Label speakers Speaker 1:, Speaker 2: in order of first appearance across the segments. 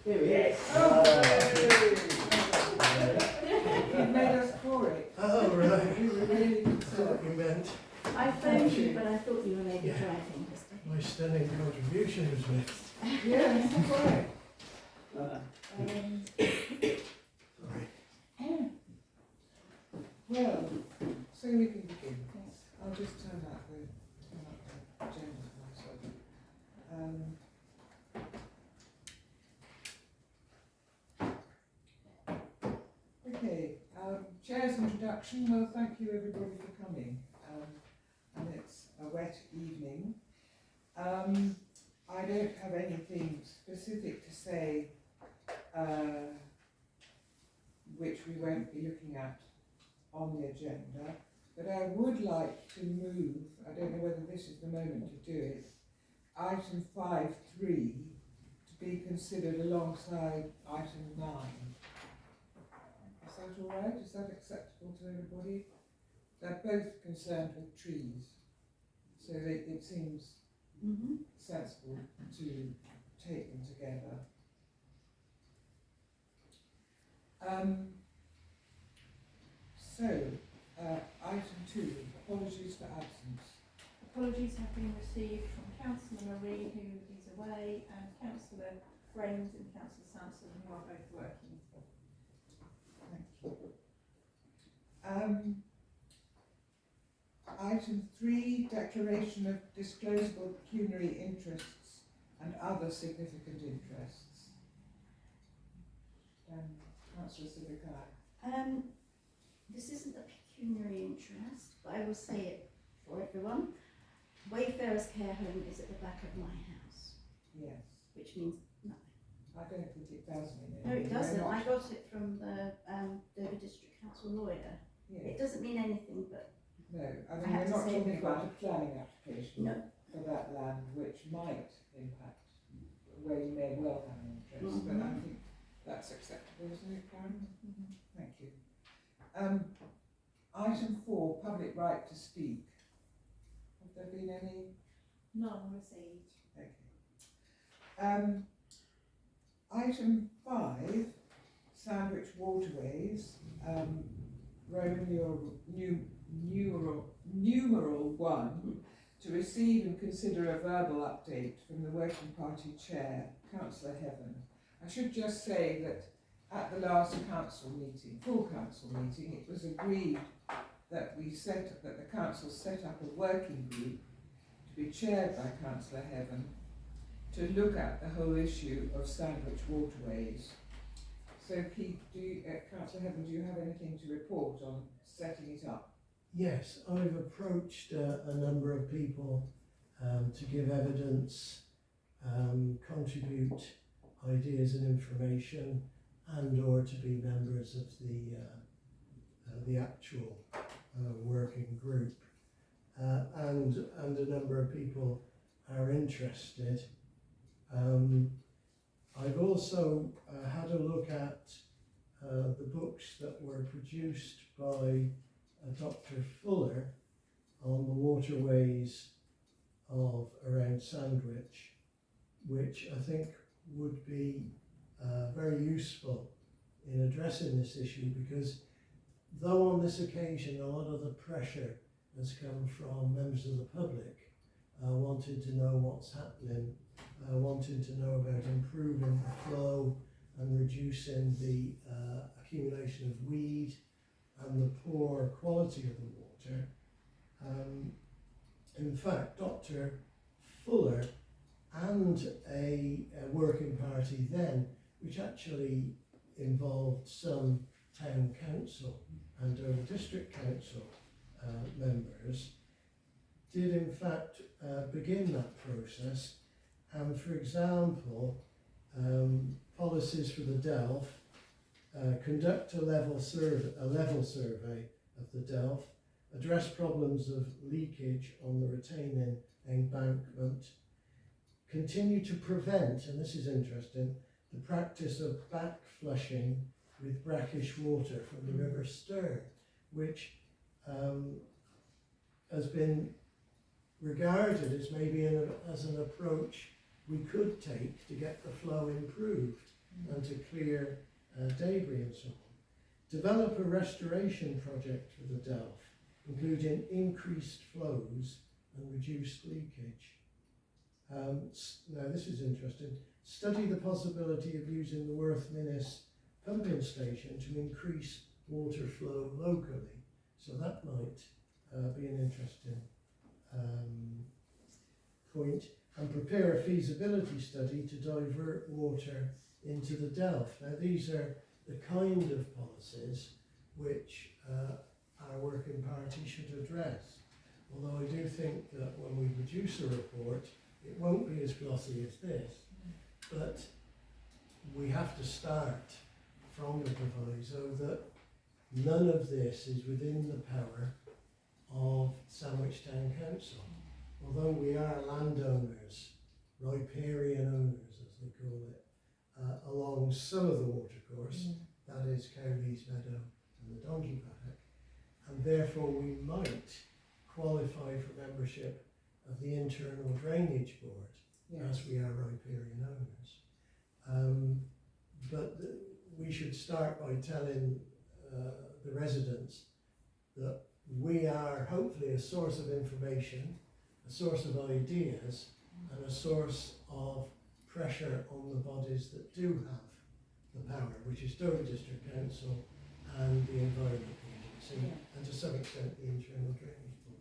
Speaker 1: Here he is.
Speaker 2: Oh, you made us for it.
Speaker 3: Oh, right.
Speaker 2: We were really
Speaker 3: That's what
Speaker 2: concerned.
Speaker 3: you meant.
Speaker 4: I phoned you, but I thought you were maybe
Speaker 3: Yeah.
Speaker 4: driving.
Speaker 3: My stunning contribution was missed.
Speaker 2: Yes, quite.
Speaker 3: Sorry.
Speaker 2: Well, so we can begin. I'll just turn up the agenda for myself. Okay, Chair's introduction. Well, thank you everybody for coming. And it's a wet evening. I don't have anything specific to say which we won't be looking at on the agenda, but I would like to move, I don't know whether this is the moment to do it, item 5.3 to be considered alongside item 9. Is that all right? Is that acceptable to everybody? They're both concerned with trees, so it seems sensible to take them together. Item 2, apologies for absence.
Speaker 4: Apologies have been received from Councillor Marie, who is away, and Councillor Friend and Councillor Sampson, who are both working.
Speaker 2: Thank you. Item 3, declaration of disclosable pecuniary interests and other significant interests. Councillor Sivikai.
Speaker 4: This isn't a pecuniary interest, but I will say it for everyone. Wayfarers Care Home is at the back of my house.
Speaker 2: Yes.
Speaker 4: Which means nothing.
Speaker 2: I don't think it does mean anything.
Speaker 4: No, it doesn't. I got it from the Dover District Council lawyer.
Speaker 2: Yes.
Speaker 4: It doesn't mean anything, but
Speaker 2: No, I
Speaker 4: I
Speaker 2: mean,
Speaker 4: have
Speaker 2: we're
Speaker 4: to
Speaker 2: not
Speaker 4: say
Speaker 2: talking
Speaker 4: before.
Speaker 2: about a planning application
Speaker 4: no.
Speaker 2: for that land, which might impact where you may well have an interest, but I think that's acceptable, isn't it, Karen? Thank you. Item 4, public right to speak. Have there been any?
Speaker 4: None received.
Speaker 2: Okay. Item 5, Sandwich Waterways, Roman numeral 1, to receive and consider a verbal update from the Working Party Chair, Councillor Heaven. I should just say that at the last full council meeting, it was agreed that the council set up a working group to be chaired by Councillor Heaven to look at the whole issue of Sandwich Waterways. So Keith, Councillor Heaven, do you have anything to report on setting it up?
Speaker 3: Yes, I've approached a number of people to give evidence, contribute ideas and information, and or to be members of the actual working group. And a number of people are interested. I've also had a look at the books that were produced by Dr. Fuller on the waterways of around Sandwich, which I think would be very useful in addressing this issue, because though on this occasion a lot of the pressure has come from members of the public wanting to know what's happening, wanting to know about improving the flow and reducing the accumulation of weed and the poor quality of the water. In fact, Dr. Fuller and a working party then, which actually involved some town council and Dover District Council members, did in fact begin that process. And for example, policies for the Delf, conduct a level survey of the Delf, address problems of leakage on the retaining embankment, continue to prevent, and this is interesting, the practice of back flushing with brackish water from the River Stern, which has been regarded as maybe as an approach we could take to get the flow improved. and to clear debris and so on. Develop a restoration project for the Delf, including increased flows and reduced leakage. Now this is interesting. Study the possibility of using the Worth Minnis pumping station to increase water flow locally. So that might be an interesting point. And prepare a feasibility study to divert water into the Delf. Now these are the kind of policies which our working party should address. Although I do think that when we produce a report, it won't be as glossy as this, but we have to start from the proviso that none of this is within the power of Sandwich Town Council. Although we are landowners, riparian owners as they call it, along some of the watercourse, that is Cowleys Meadow and the Donkey Paddock, and therefore we might qualify for membership of the Internal Drainage Board, as we are riparian owners. But we should start by telling the residents that we are hopefully a source of information, a source of ideas, and a source of pressure on the bodies that do have the power, which is Dover District Council and the Environment Agency, and to some extent the Internal Drainage Board.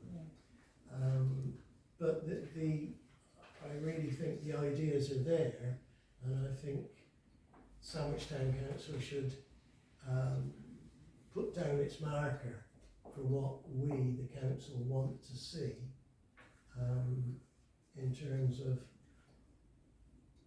Speaker 3: But I really think the ideas are there, and I think Sandwich Town Council should put down its marker for what we, the council, want to see in terms of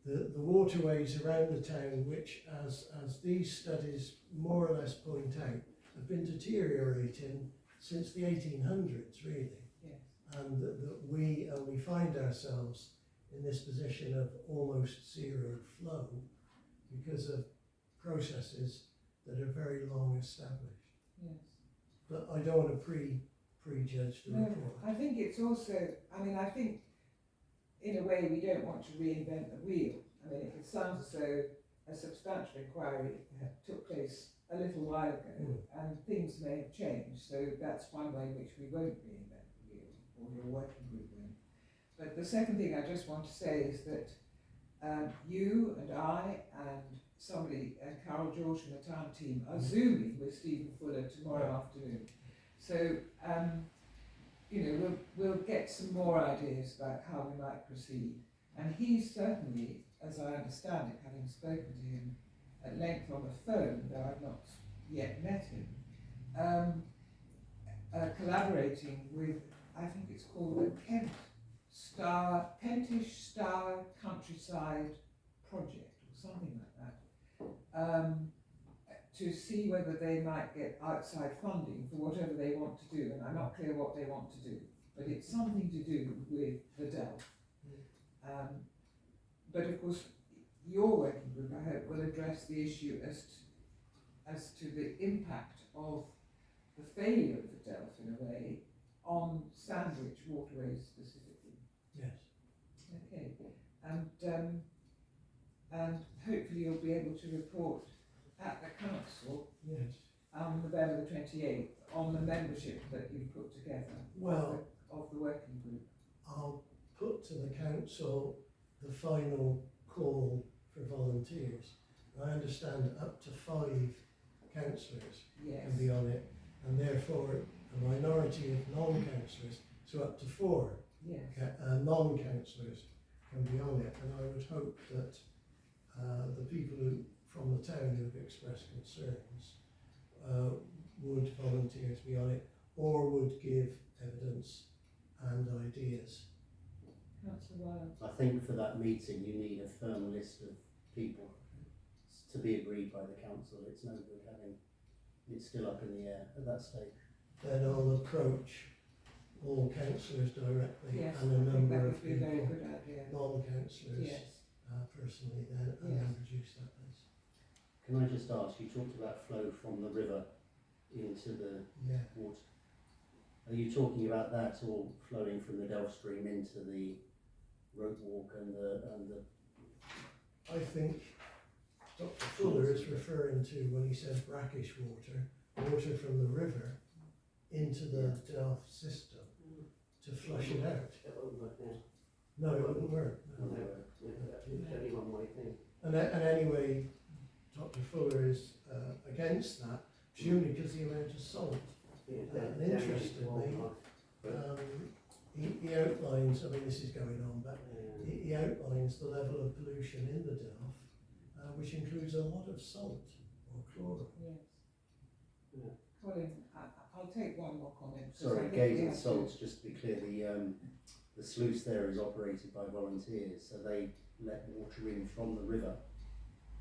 Speaker 3: the waterways around the town, which, as these studies more or less point out, have been deteriorating since the 1800s, really.
Speaker 2: Yes.
Speaker 3: And that we only find ourselves in this position of almost zero flow because of processes that are very long established.
Speaker 2: Yes.
Speaker 3: But I don't want to prejudge the report.
Speaker 2: I think it's also, I think in a way we don't want to reinvent the wheel. It sounds as though a substantial inquiry took place a little while ago and things may have changed, so that's one way in which we won't reinvent the wheel, or your working group won't. But the second thing I just want to say is that you and I and somebody, Carol George from the town team, are Zooming with Stephen Fuller tomorrow afternoon. So, we'll get some more ideas about how we might proceed. And he's certainly, as I understand it, having spoken to him at length on the phone, though I've not yet met him, collaborating with, I think it's called the Kentish Star Countryside Project, or something like that, to see whether they might get outside funding for whatever they want to do. And I'm not clear what they want to do, but it's something to do with the Delf. But of course, your working group, I hope, will address the issue as to the impact of the failure of the Delf, in a way, on Sandwich waterways specifically.
Speaker 3: Yes.
Speaker 2: Okay. And hopefully you'll be able to report at the council on November the 28th on the membership that you've put together of the working group.
Speaker 3: I'll put to the council the final call for volunteers. I understand up to 5 councillors can be on it, and therefore a minority of non-councillors, so up to 4 non-councillors can be on it. And I would hope that the people from the town who have expressed concerns would volunteer to be on it, or would give evidence and ideas.
Speaker 1: I think for that meeting you need a firm list of people to be agreed by the council. It's no good having it still up in the air at that stage.
Speaker 3: Then I'll approach all councillors directly and a
Speaker 2: I think
Speaker 3: number
Speaker 2: that
Speaker 3: of
Speaker 2: would be a
Speaker 3: people,
Speaker 2: very good idea.
Speaker 3: non-councillors, personally then, and then reduce that list.
Speaker 1: Can I just ask, you talked about flow from the river into the water. Are you talking about that all flowing from the Delf stream into the rope walk and the
Speaker 3: I think Dr. Fuller is referring to when he says brackish water, water from the river into the Delft system to flush it out.
Speaker 5: It won't work now.
Speaker 3: No, it wouldn't work.
Speaker 5: No, it's only one way thing.
Speaker 3: And anyway, Dr. Fuller is against that, presumably because the amount of salt.
Speaker 5: Yeah,
Speaker 3: And interestingly, he outlines, I mean this is going on, but he outlines the level of pollution in the Delft, which includes a lot of salt or chlorine.
Speaker 2: Yes.
Speaker 5: Yeah.
Speaker 2: Colin, I'll take one more comment.
Speaker 1: Sorry, Gaze and Salts, just to be clear, the sluice there is operated by volunteers, so they let water in from the river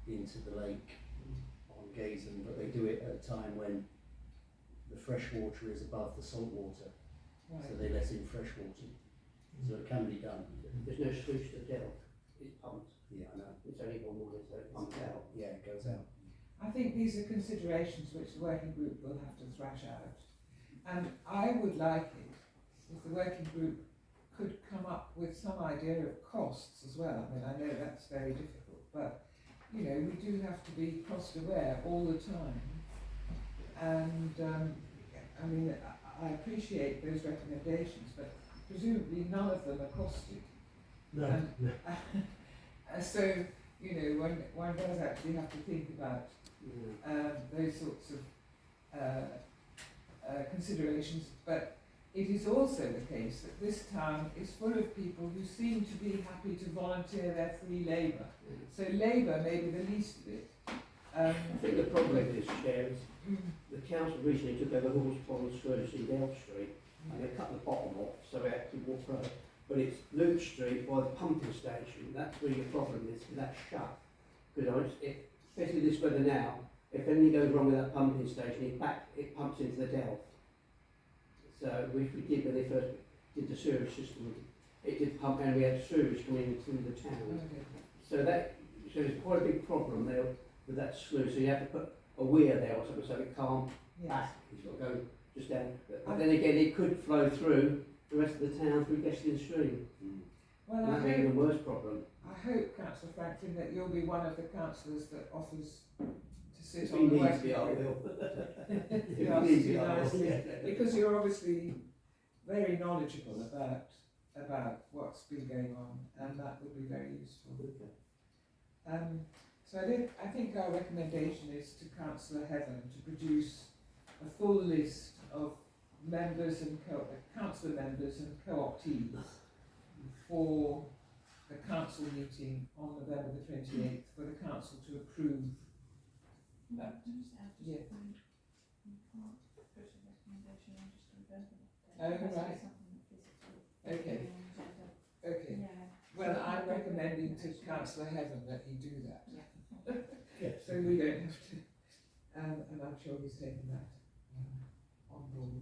Speaker 1: into the lake on Gazen, but they do it at a time when the fresh water is above the salt water,
Speaker 2: Right.
Speaker 1: so they let in fresh water. So it can be done.
Speaker 5: There's no sluice to Delft, it's pumped.
Speaker 1: Yeah, I know.
Speaker 5: It's only one way, so it pumps out.
Speaker 1: Yeah, it goes out.
Speaker 2: I think these are considerations which the working group will have to thrash out. And I would like it if the working group could come up with some idea of costs as well. I mean, I know that's very difficult, but you know, we do have to be cost aware all the time. And I mean, I appreciate those recommendations, but presumably none of them are costed.
Speaker 3: No,
Speaker 2: And,
Speaker 3: no.
Speaker 2: so, you know, one does actually have to think about those sorts of considerations, but it is also the case that this town is full of people who seem to be happy to volunteer their free labour. So labour may be the least of it.
Speaker 5: I think the problem with this, Chair, is the council recently took over Housebound Service in Delft Street, and they cut the bottom off, so we had to walk road. But it's Luke Street by the pumping station, that's where your problem is, because that's shut. Because especially this weather now, if anything goes wrong with that pumping station, it pumps into the Delft. So which we did when they first did the sewage system, it did pump and we had sewage coming in through the town. So there's quite a big problem there with that sluice, so you have to put a weir there or something so it can't back, it's got to go just down. But then again, it could flow through the rest of the town through Guestling Stream.
Speaker 2: Well,
Speaker 5: That'd be even worse problem.
Speaker 2: I hope, Councillor Franklin, that you'll be one of the councillors that offers to sit
Speaker 5: If
Speaker 2: on
Speaker 5: he
Speaker 2: the
Speaker 5: needs
Speaker 2: working
Speaker 5: me, I
Speaker 2: group.
Speaker 5: will.
Speaker 2: If
Speaker 5: If
Speaker 2: he
Speaker 5: he
Speaker 2: asks
Speaker 5: needs
Speaker 2: you
Speaker 5: me, I will.
Speaker 2: nicely, because you're obviously very knowledgeable about what's been going on, and that would be very useful. So I think our recommendation is to Councillor Heaven to produce a full list of members and councillor members and co-optees for the council meeting on November the 28th for the council to approve that. Yeah. Oh, right. Okay. Okay. Well, I'm recommending to Councillor Heaven that he do that.
Speaker 3: Yes.
Speaker 2: So we don't have to, and I'm sure he's taken that on board.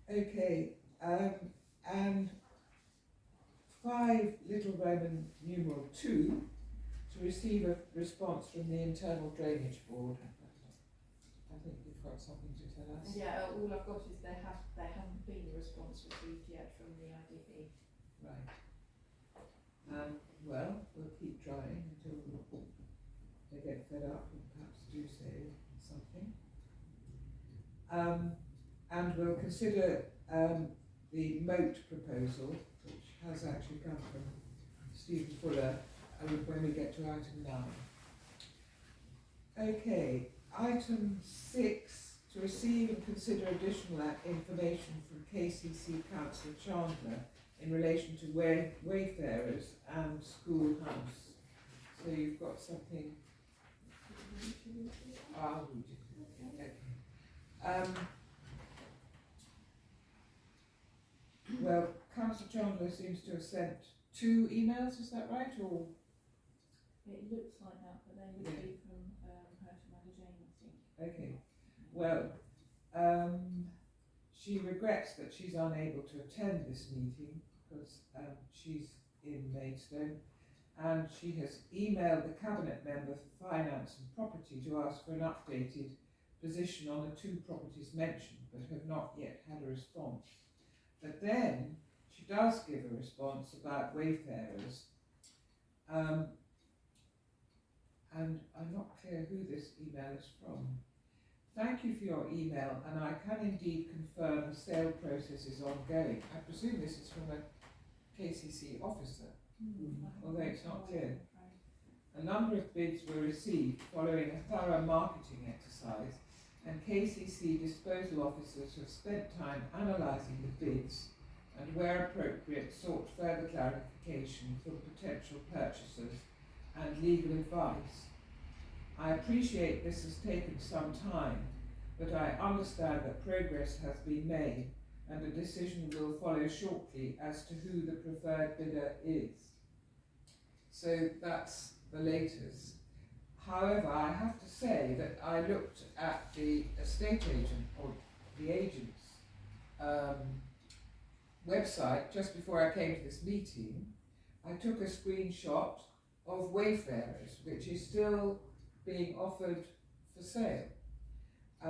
Speaker 2: Okay, and 5 Little Roman numeral 2 to receive a response from the Internal Drainage Board. I think you've got something to tell us.
Speaker 6: Yeah, all I've got is there hasn't been a response received yet from the IDB.
Speaker 2: Right. Well, we'll keep trying until they get fed up and perhaps do say something. And we'll consider the moat proposal, which has actually come from Stephen Fuller, when we get to item 9. Okay, item 6, to receive and consider additional information from KCC Councillor Chandler in relation to wayfarers and schoolhouse. So you've got something. I'll read it. Okay. Well, Councillor Chandler seems to have sent 2 emails, is that right? Or
Speaker 6: It looks like that, but they would be from her to Mother Jane, I think.
Speaker 2: okay. Well, she regrets that she's unable to attend this meeting because she's in Maidstone, and she has emailed the Cabinet Member for Finance and Property to ask for an updated position on the 2 properties mentioned, but have not yet had a response. But then she does give a response about wayfarers, and I'm not clear who this email is from. Thank you for your email, and I can indeed confirm the sale process is ongoing. I presume this is from a KCC officer, although it's not clear. A number of bids were received following a thorough marketing exercise, and KCC disposal officers have spent time analysing the bids and, where appropriate, sought further clarification from potential purchasers and legal advice. I appreciate this has taken some time, but I understand that progress has been made and a decision will follow shortly as to who the preferred bidder is. So that's the latest. However, I have to say that I looked at the estate agent or the agent's website just before I came to this meeting. I took a screenshot of Wayfarers, which is still being offered for sale. I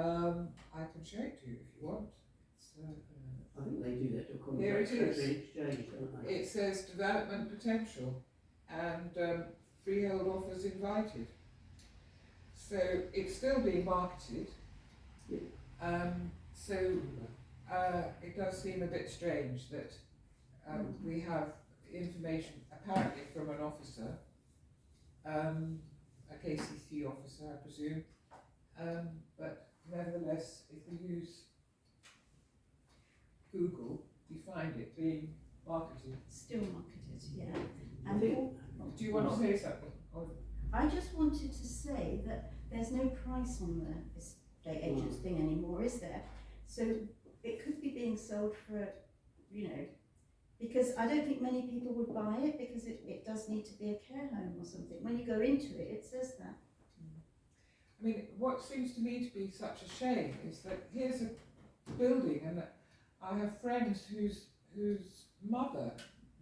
Speaker 2: can show it to you if you want.
Speaker 5: I think they do that to
Speaker 2: Here it
Speaker 5: contract
Speaker 2: is.
Speaker 5: exchange, don't they?
Speaker 2: It says development potential and freehold offers invited. So it's still being marketed.
Speaker 5: Yeah.
Speaker 2: It does seem a bit strange that we have information apparently from an officer, a KCC officer, I presume, but nevertheless, if we use Google, we find it being marketed.
Speaker 4: Still marketed, yeah.
Speaker 5: I
Speaker 4: And
Speaker 5: think,
Speaker 2: Do you want to say something? Or
Speaker 4: I just wanted to say that there's no price on the estate agents thing anymore, is there? So it could be being sold for, because I don't think many people would buy it because it does need to be a care home or something. When you go into it, it says that.
Speaker 2: I mean, what seems to me to be such a shame is that here's a building, and I have friends whose mother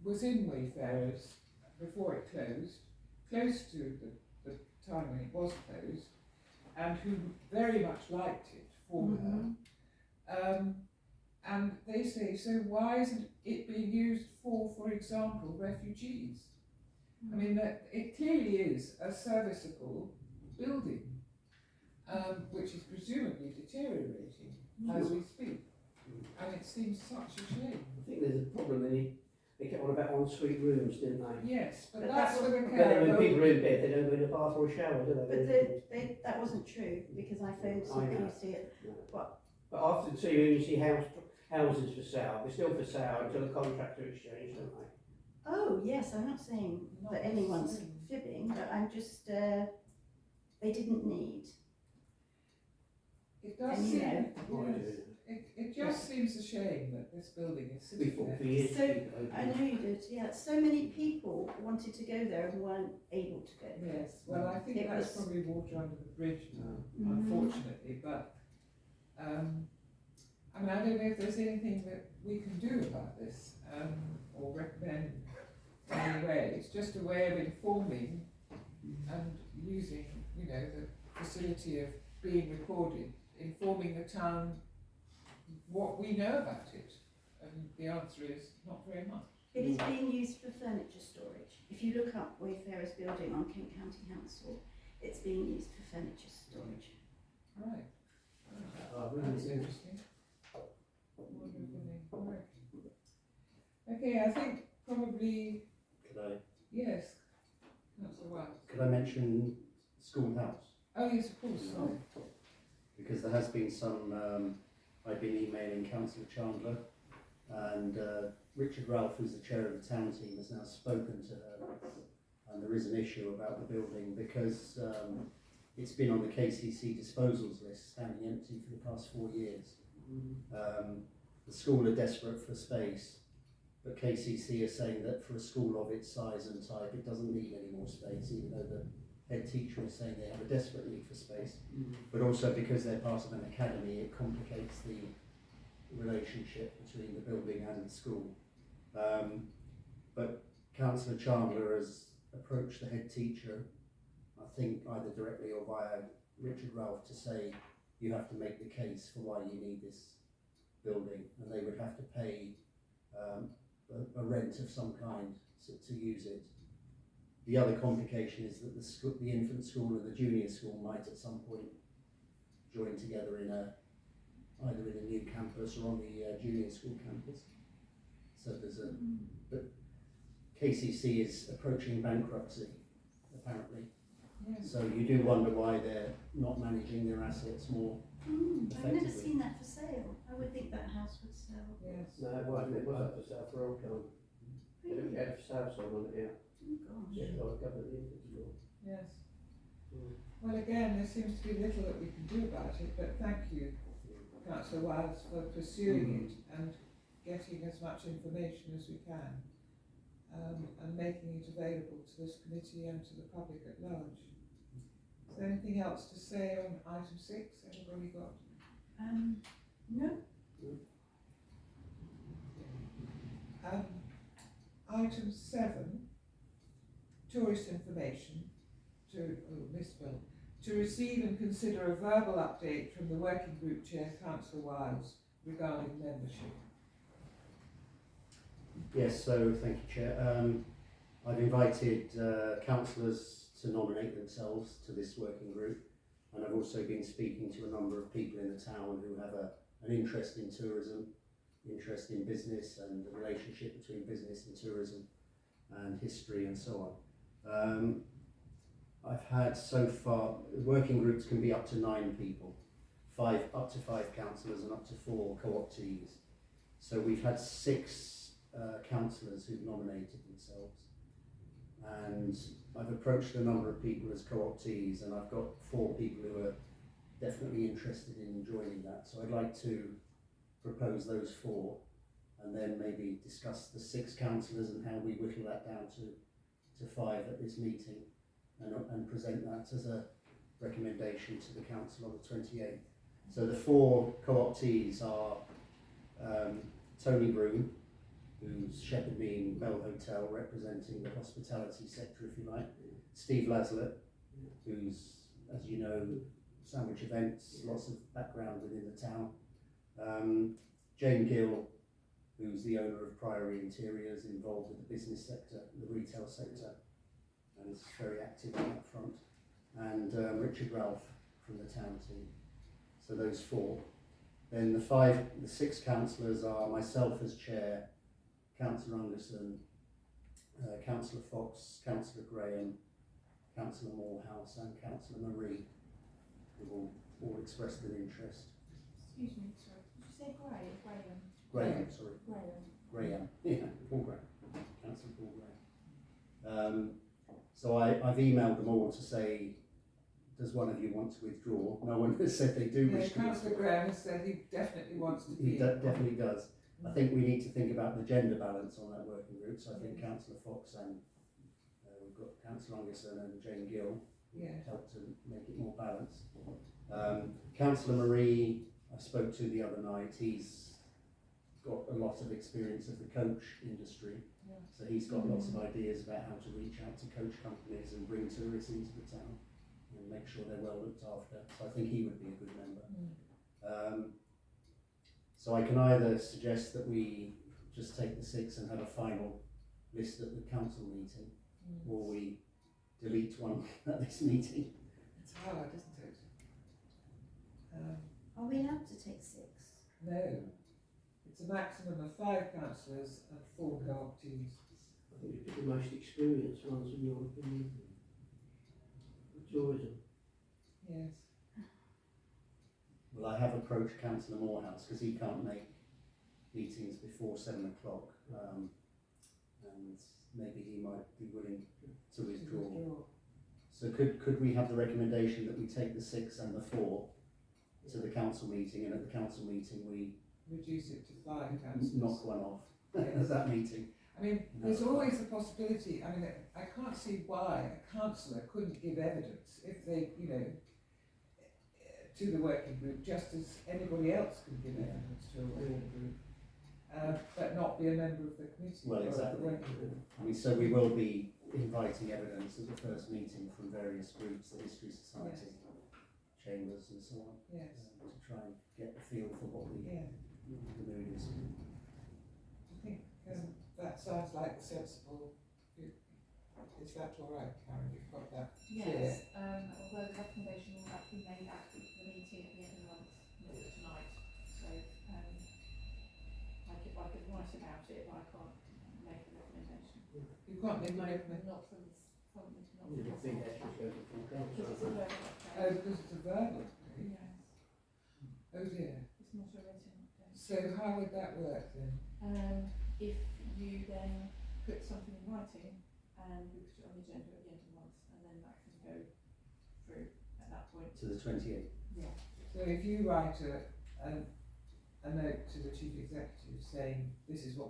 Speaker 2: was in Wayfarers before it closed, close to the time when it was closed, and who very much liked it for her. And they say, so why isn't it being used for example, refugees? I mean, it clearly is a serviceable building, which is presumably deteriorating as we speak. And it seems such a shame.
Speaker 5: I think there's a problem. They kept on about ensuite rooms, didn't they?
Speaker 2: Yes, but
Speaker 4: But
Speaker 2: that's for the
Speaker 5: But
Speaker 2: care
Speaker 5: when
Speaker 2: home.
Speaker 5: people are in bed, they don't go in a bath or a shower, do they?
Speaker 4: But that wasn't true because I phoned
Speaker 5: I know.
Speaker 4: CQC it.
Speaker 5: But often too, when you see houses for sale, they're still for sale until the contracts are exchanged, don't they?
Speaker 4: Oh yes, I'm not saying
Speaker 2: Not
Speaker 4: that anyone's
Speaker 2: necessarily.
Speaker 4: fibbing, but I'm just they didn't need.
Speaker 2: It does
Speaker 4: And you
Speaker 2: seem,
Speaker 4: know.
Speaker 2: yes, it just seems a shame that this building is
Speaker 5: We
Speaker 2: sitting
Speaker 5: fought
Speaker 2: there.
Speaker 5: for years to
Speaker 4: So,
Speaker 5: keep it open.
Speaker 4: I know you did, yeah. So many people wanted to go there and weren't able to go there.
Speaker 2: Yes, well, I think
Speaker 4: It
Speaker 2: that's
Speaker 4: was-
Speaker 2: probably water under the bridge now,
Speaker 4: Mhm.
Speaker 2: unfortunately, but, I mean, I don't know if there's anything that we can do about this, or recommend in any way. It's just a way of informing and using, the facility of being recorded, informing the town what we know about it. And the answer is not very much.
Speaker 4: It is being used for furniture storage. If you look up Wayfarers building on Kent County Council, it's being used for furniture storage.
Speaker 2: Right.
Speaker 5: Oh,
Speaker 2: That's
Speaker 5: really?
Speaker 2: interesting. Wonderful. Right. Okay, I think probably, yes. Councillor White.
Speaker 1: Could I mention Schoolhouse?
Speaker 2: Oh, yes, of course, sorry.
Speaker 1: Because there has been some, I've been emailing Councillor Chandler, and Richard Ralph, who's the chair of the town team, has now spoken to her, and there is an issue about the building because it's been on the KCC disposals list, standing empty for the past 4 years. The school are desperate for space, but KCC are saying that for a school of its size and type, it doesn't need any more space, even though the head teacher is saying they have a desperate need for space. But also because they're part of an academy, it complicates the relationship between the building and the school. But Councillor Chandler has approached the head teacher, I think either directly or via Richard Ralph, to say you have to make the case for why you need this building, and they would have to pay a rent of some kind to use it. The other complication is that the infant school and the junior school might at some point join together in either in a new campus or on the junior school campus. So there's but KCC is approaching bankruptcy, apparently.
Speaker 2: Yes.
Speaker 1: So you do wonder why they're not managing their assets more
Speaker 4: I've never
Speaker 1: effectively.
Speaker 4: seen that for sale. I would think that house would sell.
Speaker 2: Yes.
Speaker 5: No, it wasn't. It was up for sale for a long time.
Speaker 4: Really?
Speaker 5: It had a for sale sign on it, yeah.
Speaker 4: Oh gosh.
Speaker 5: Yeah, like government infant school.
Speaker 2: Yes.
Speaker 5: Mm.
Speaker 2: Well, again, there seems to be little that we can do about it, but thank you, Councillor Wiles, for pursuing it and getting as much information as we can, and making it available to this committee and to the public at large. Is there anything else to say on item 6? Anybody got?
Speaker 4: No.
Speaker 2: Item 7, tourist information to receive and consider a verbal update from the working group chair, Councillor Wiles, regarding membership.
Speaker 1: Yes, so thank you, Chair. I've invited councillors to nominate themselves to this working group, and I've also been speaking to a number of people in the town who have an interest in tourism, interest in business and the relationship between business and tourism and history and so on. I've had so far, working groups can be up to 9 people, up to 5 councillors and up to 4 co-optees. So we've had 6 councillors who've nominated themselves, and I've approached a number of people as co-optees, and I've got 4 people who are definitely interested in joining that. So I'd like to propose those 4 and then maybe discuss the 6 councillors and how we whittle that down to 5 at this meeting, and present that as a recommendation to the council on the 28th. So the 4 co-optees are Tony Broom, who's shepherded me in Bell Hotel, representing the hospitality sector, if you like. Steve Laslett, who's, as you know, sandwich events, lots of background within the town. Jane Gill, who's the owner of Priory Interiors, involved with the business sector, the retail sector, and is very active on that front. And Richard Ralph from the town team. So those 4. Then the 6 councillors are myself as chair, Councillor Anderson, Councillor Fox, Councillor Graham, Councillor Morehouse and Councillor Marie, who all expressed an interest.
Speaker 6: Excuse me, sorry. Did you say Graham?
Speaker 1: Graham, sorry.
Speaker 6: Graham.
Speaker 1: Yeah, Paul Graham, Councillor Paul Graham. So I've emailed them all to say, does one of you want to withdraw? No one has said they do wish to
Speaker 2: Councillor
Speaker 1: withdraw.
Speaker 2: Graham has said he definitely wants to be.
Speaker 1: He definitely does. I think we need to think about the gender balance on that working group. So I think Councillor Fox and we've got Councillor Anderson and Jane Gill help to make it more balanced. Councillor Marie, I spoke to the other night. He's got a lot of experience of the coach industry, so he's got lots of ideas about how to reach out to coach companies and bring tourists into the town and make sure they're well looked after. So I think he would be a good member. So I can either suggest that we just take the 6 and have a final list at the council meeting, or we delete one at this meeting.
Speaker 2: It's hard, isn't it?
Speaker 4: Are we allowed to take 6?
Speaker 2: No. It's a maximum of 5 councillors and 4 co-optees.
Speaker 5: I think you pick the most experienced ones in your opinion. Tourism.
Speaker 2: Yes.
Speaker 1: Well, I have approached Councillor Morehouse because he can't make meetings before 7 o'clock, and maybe he might be willing to withdraw. So could we have the recommendation that we take the 6 and the 4 to the council meeting, and at the council meeting we
Speaker 2: Reduce it to 5 councillors.
Speaker 1: knock one off
Speaker 2: Yes.
Speaker 1: at that meeting?
Speaker 2: I mean, there's always a possibility. I mean, I can't see why a councillor couldn't give evidence if they, to the working group, just as anybody else can give evidence to a working group, but not be a member of the committee.
Speaker 1: Well,
Speaker 2: or of the
Speaker 1: exactly.
Speaker 2: working group.
Speaker 1: So we will be inviting evidence at the first meeting from various groups, the History Society, chambers and so on,
Speaker 2: Yes.
Speaker 1: to try and get the feel for what the
Speaker 2: Yeah.
Speaker 1: mood is.
Speaker 2: I think That sounds like sensible. Is that all right, Karen? You've got that?
Speaker 6: Yes, although the recommendation will have to be made at the meeting at the end of the month, not tonight. So, I could write about it, but I can't make a recommendation.
Speaker 2: You can't make a recommendation.
Speaker 6: Not from, not
Speaker 5: I think that should go to full council.
Speaker 6: because it's a verbal
Speaker 2: Oh,
Speaker 6: update.
Speaker 2: because it's a verbal.
Speaker 6: Yes,
Speaker 2: Oh dear.
Speaker 6: it's not a written update.
Speaker 2: So how would that work then?
Speaker 6: If you then put something in writing and we put it on the agenda at the end of the month, and then that can go through at that point.
Speaker 1: To the 28th.
Speaker 6: Yeah.
Speaker 2: So if you write a note to the chief executive saying this is how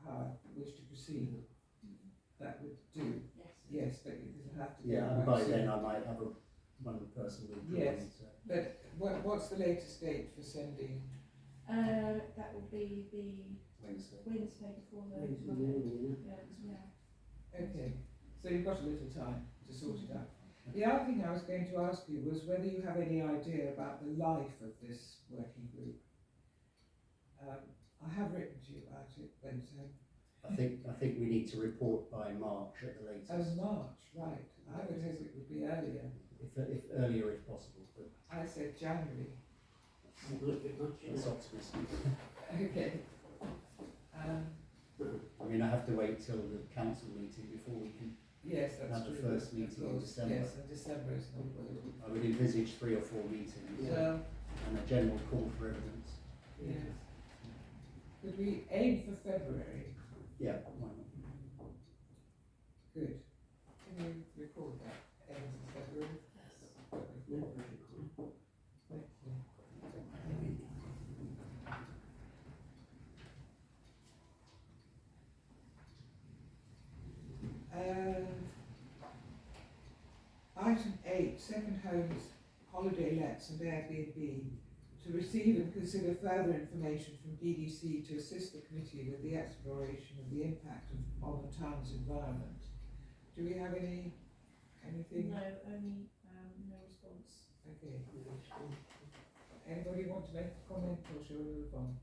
Speaker 2: I wish to proceed, that would do.
Speaker 6: Yes.
Speaker 2: Yes, but it'll have to be.
Speaker 1: Yeah, and by then I might have one person withdrawn.
Speaker 2: Yes.
Speaker 1: So.
Speaker 2: But what's the latest date for sending?
Speaker 6: That will be the
Speaker 1: Wednesday.
Speaker 6: Wednesday before the
Speaker 5: Wednesday
Speaker 6: Monday.
Speaker 5: morning,
Speaker 6: Yeah.
Speaker 2: Okay, so you've got a little time to sort it out. The other thing I was going to ask you was whether you have any idea about the life of this working group. I have written to you about it, but
Speaker 1: I think we need to report by March at the latest.
Speaker 2: oh, March, right. I would hope it would be earlier.
Speaker 1: If earlier if possible, but
Speaker 2: I said January.
Speaker 5: A little bit much,
Speaker 1: that's optimistic.
Speaker 2: Okay.
Speaker 1: I mean, I have to wait till the council meeting before we can.
Speaker 2: Yes, that's
Speaker 1: Have the
Speaker 2: true.
Speaker 1: first
Speaker 2: Of
Speaker 1: meeting in
Speaker 2: course,
Speaker 1: December.
Speaker 2: Yes, and December is not good.
Speaker 1: I would envisage 3 or 4 meetings
Speaker 2: Well,
Speaker 1: and a general call for evidence.
Speaker 2: yes. Could we aim for February?
Speaker 1: Yeah, why not?
Speaker 2: Good. Can you record that? End of February?
Speaker 5: Yeah, perfect.
Speaker 2: Thank you. Item 8, second homes, holiday lets and Airbnb. To receive and consider further information from DDC to assist the committee with the exploration of the impact on the town's environment. Do we have anything?
Speaker 6: No, only no response.
Speaker 2: Okay. Anybody want to make a comment or shall we move on?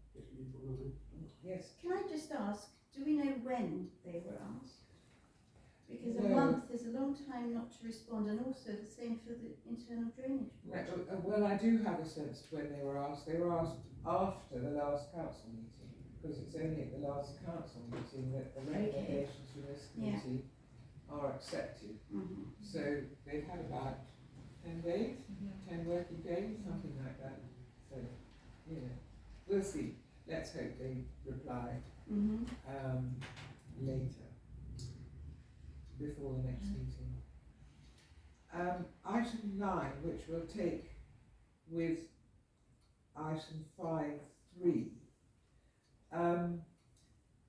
Speaker 2: Yes.
Speaker 4: Can I just ask, do we know when they were asked? Because a
Speaker 2: No.
Speaker 4: month is a long time not to respond, and also the same for the internal drainage board.
Speaker 2: Well, I do have a sense of when they were asked. They were asked after the last council meeting, because it's only at the last council meeting that the recommendations from this
Speaker 4: Yeah.
Speaker 2: committee are accepted.
Speaker 4: Mhm.
Speaker 2: So they've had about 10 days, 10 working days, something like that. So, you know, we'll see. Let's hope they reply later, before the next meeting. Item 9, which we'll take with item 5.3.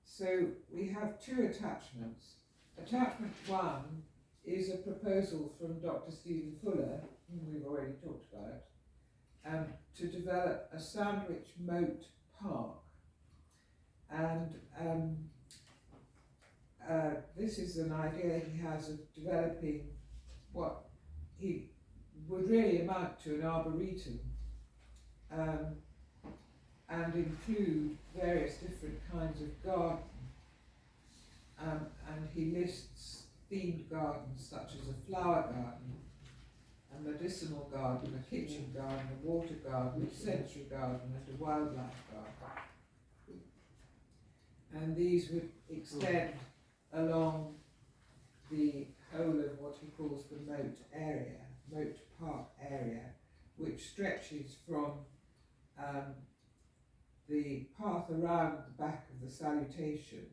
Speaker 2: So we have 2 attachments. Attachment 1 is a proposal from Dr. Stephen Fuller, whom we've already talked about, to develop a sandwich moat park. And this is an idea he has of developing what he would really amount to an arboretum, and include various different kinds of garden. And he lists themed gardens such as a flower garden, a medicinal garden, a kitchen garden, a water garden, a sensory garden, and a wildlife garden. And these would extend along the whole of what he calls the moat park area, which stretches from the path around the back of the salutation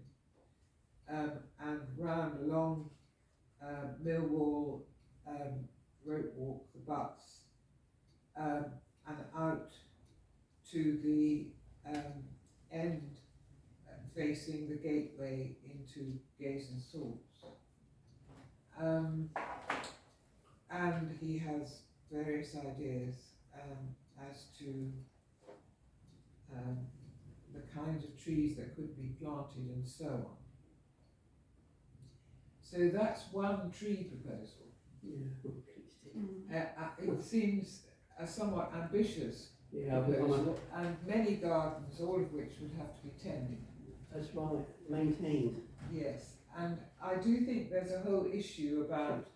Speaker 2: and round along Millwall, Rope Walk, the Butts, and out to the end facing the gateway into Gaze and Salts. And he has various ideas as to the kinds of trees that could be planted and so on. So that's one tree proposal. It seems a somewhat ambitious
Speaker 5: Yeah,
Speaker 2: proposal, and many gardens, all of which would have to be tended.
Speaker 5: That's right, maintained.
Speaker 2: Yes, and I do think there's a whole issue about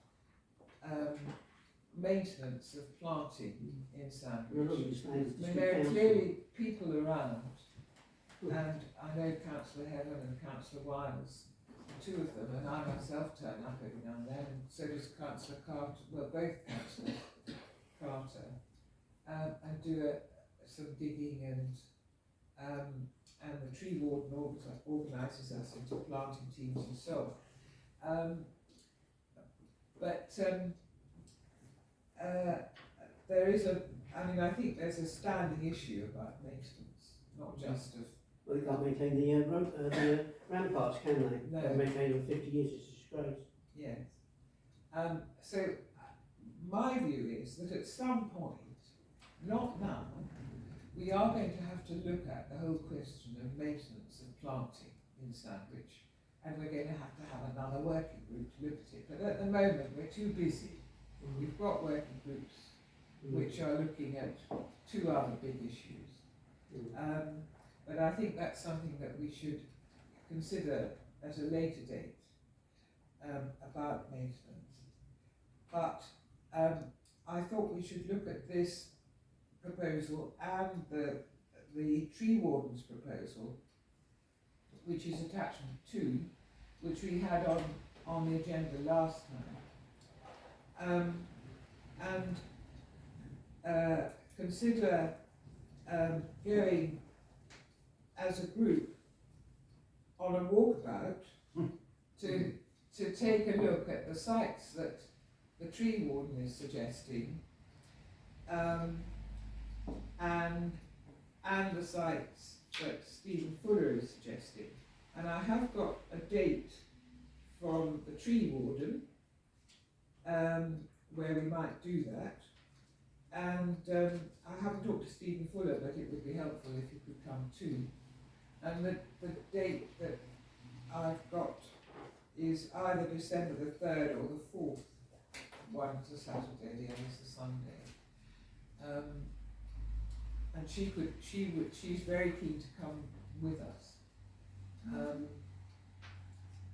Speaker 2: maintenance of planting in
Speaker 5: You're
Speaker 2: Sandwich.
Speaker 5: not just saying
Speaker 2: I
Speaker 5: it's
Speaker 2: mean, there are
Speaker 5: council.
Speaker 2: clearly people around, and I know Councillor Heaven and Councillor Wiles, the two of them, and I myself turn up every now and then, and so does Councillor Carter, well, both Councillors Carter, and do some digging, and the tree warden organises us into planting teams and so on. There is I think there's a standing issue about maintenance, not just of.
Speaker 5: Well, they can't maintain the ramparts, can they?
Speaker 2: No.
Speaker 5: They've maintained them 50 years, it's a disgrace.
Speaker 2: Yes. So my view is that at some point, not now, we are going to have to look at the whole question of maintenance and planting in Sandwich, and we're going to have another working group to look at it. But at the moment, we're too busy. We've got working groups which are looking at two other big issues. But I think that's something that we should consider at a later date about maintenance. But I thought we should look at this proposal and the tree warden's proposal, which is attachment 2, which we had on the agenda last time, and consider going as a group on a walkabout to take a look at the sites that the tree warden is suggesting, and the sites that Stephen Fuller is suggesting. And I have got a date from the tree warden where we might do that. And I haven't talked to Stephen Fuller, but it would be helpful if he could come too. And the date that I've got is either December the 3rd or the 4th. One's a Saturday, the other's a Sunday. And she's very keen to come with us.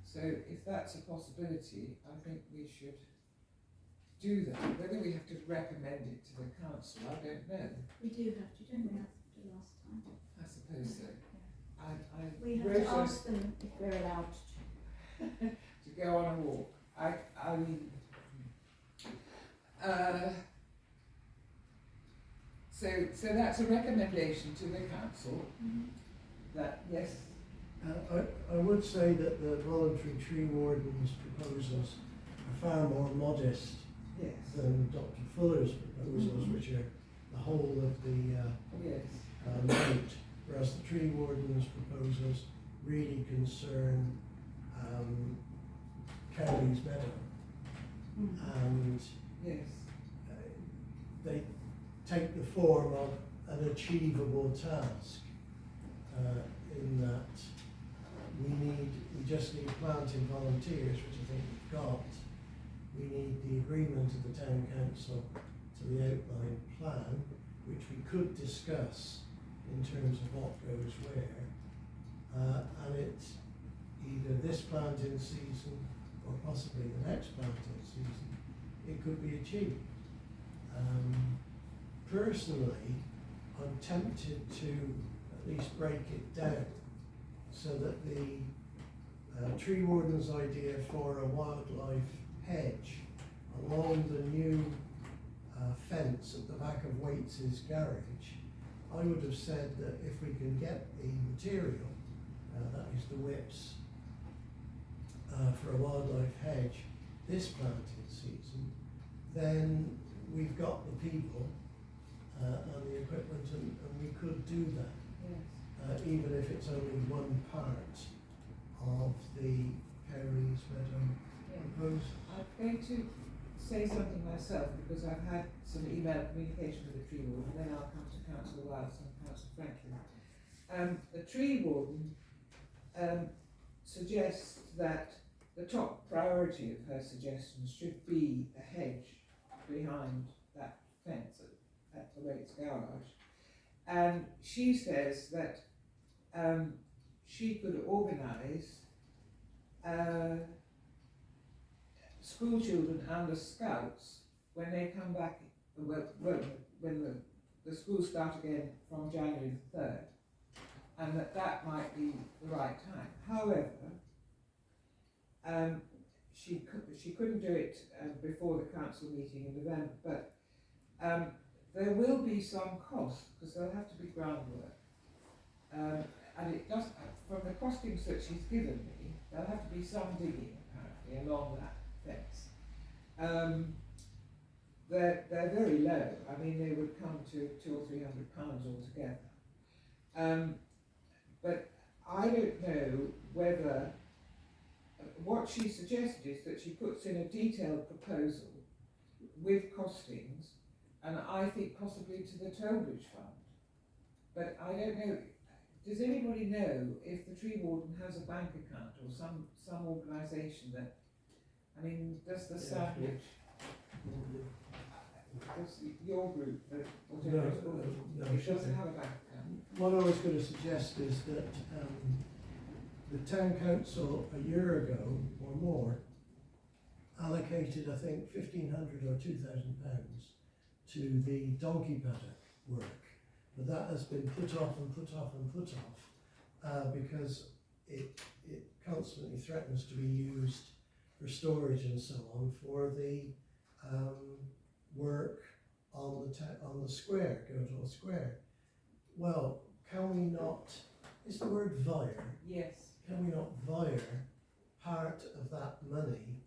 Speaker 2: So if that's a possibility, I think we should do that. Whether we have to recommend it to the council, I don't know.
Speaker 4: We do have to, don't we, after last time?
Speaker 2: I suppose so.
Speaker 4: We have
Speaker 2: wrote
Speaker 4: to ask them if we're allowed to.
Speaker 2: to go on a walk. I mean, so that's a recommendation to the council. That yes.
Speaker 3: I would say that the voluntary tree warden's proposals are far more modest
Speaker 2: Yes.
Speaker 3: than Dr. Fuller's proposals, which are the whole of the
Speaker 2: Yes.
Speaker 3: note, whereas the tree warden's proposals really concern Cowley's Meadow, and
Speaker 2: Yes.
Speaker 3: they take the form of an achievable task, in that we just need planting volunteers, which I think we've got. We need the agreement of the town council to the outline plan, which we could discuss in terms of what goes where, and it's either this planting season or possibly the next planting season, it could be achieved. Personally, I'm tempted to at least break it down so that the tree warden's idea for a wildlife hedge along the new fence at the back of Waits's garage, I would have said that if we can get the material, that is the whips, for a wildlife hedge this planting season, then we've got the people and the equipment, and we could do that.
Speaker 2: Yes.
Speaker 3: Even if it's only one part of the Cowley's Meadow proposal.
Speaker 2: I'm going to say something myself because I've had some email communication with the tree warden, and then I'll come to Councillor Wiles and Councillor Franklin. The tree warden suggests that the top priority of her suggestions should be a hedge behind that fence at the Waits garage. And she says that she could organise school children and the scouts when they come back, when the schools start again from January the 3rd, and that might be the right time. However, she couldn't do it before the council meeting in November, but there will be some cost, because there'll have to be groundwork. And it does, from the costings that she's given me, there'll have to be some digging apparently along that fence. They're very low. I mean, they would come to £200 or £300 altogether. But I don't know whether, what she suggested is that she puts in a detailed proposal with costings, and I think possibly to the Tollbridge Fund. But I don't know, does anybody know if the tree warden has a bank account or some organisation that, I mean, does the sandwich, does your group, whatever it's called,
Speaker 3: No,
Speaker 2: it doesn't have a bank account?
Speaker 3: What I was going to suggest is that the town council a year ago or more allocated, I think, £1,500 or £2,000 to the donkey paddock work, but that has been put off and put off and put off because it constantly threatens to be used for storage and so on for the work on the square, Guildhall Square. Well, can we not, is the word vire?
Speaker 2: Yes.
Speaker 3: Can we not vire part of that money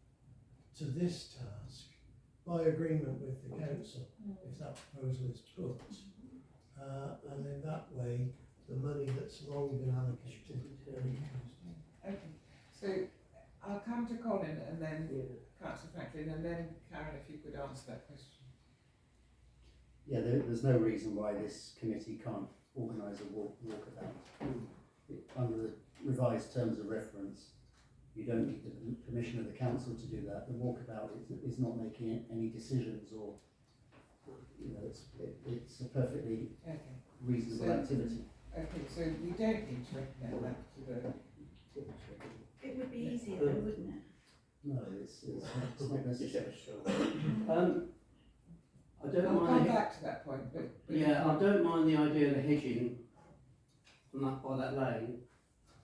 Speaker 3: to this task by agreement with the council, if that proposal is put? And in that way, the money that's long been allocated.
Speaker 2: Okay, so I'll come to Colin and then Councillor Franklin, and then Karen, if you could answer that question.
Speaker 1: Yeah, there's no reason why this committee can't organise a walkabout. Under the revised terms of reference, you don't need the permission of the council to do that. The walkabout is not making any decisions, or it's a perfectly reasonable activity.
Speaker 2: Okay, so we don't need to recommend that to the.
Speaker 4: It would be easier though, wouldn't it?
Speaker 1: No, it's not necessary.
Speaker 5: I don't
Speaker 2: I'll come
Speaker 5: mind.
Speaker 2: back to that point, but
Speaker 5: Yeah, I don't mind the idea of the hedging from that by that lane,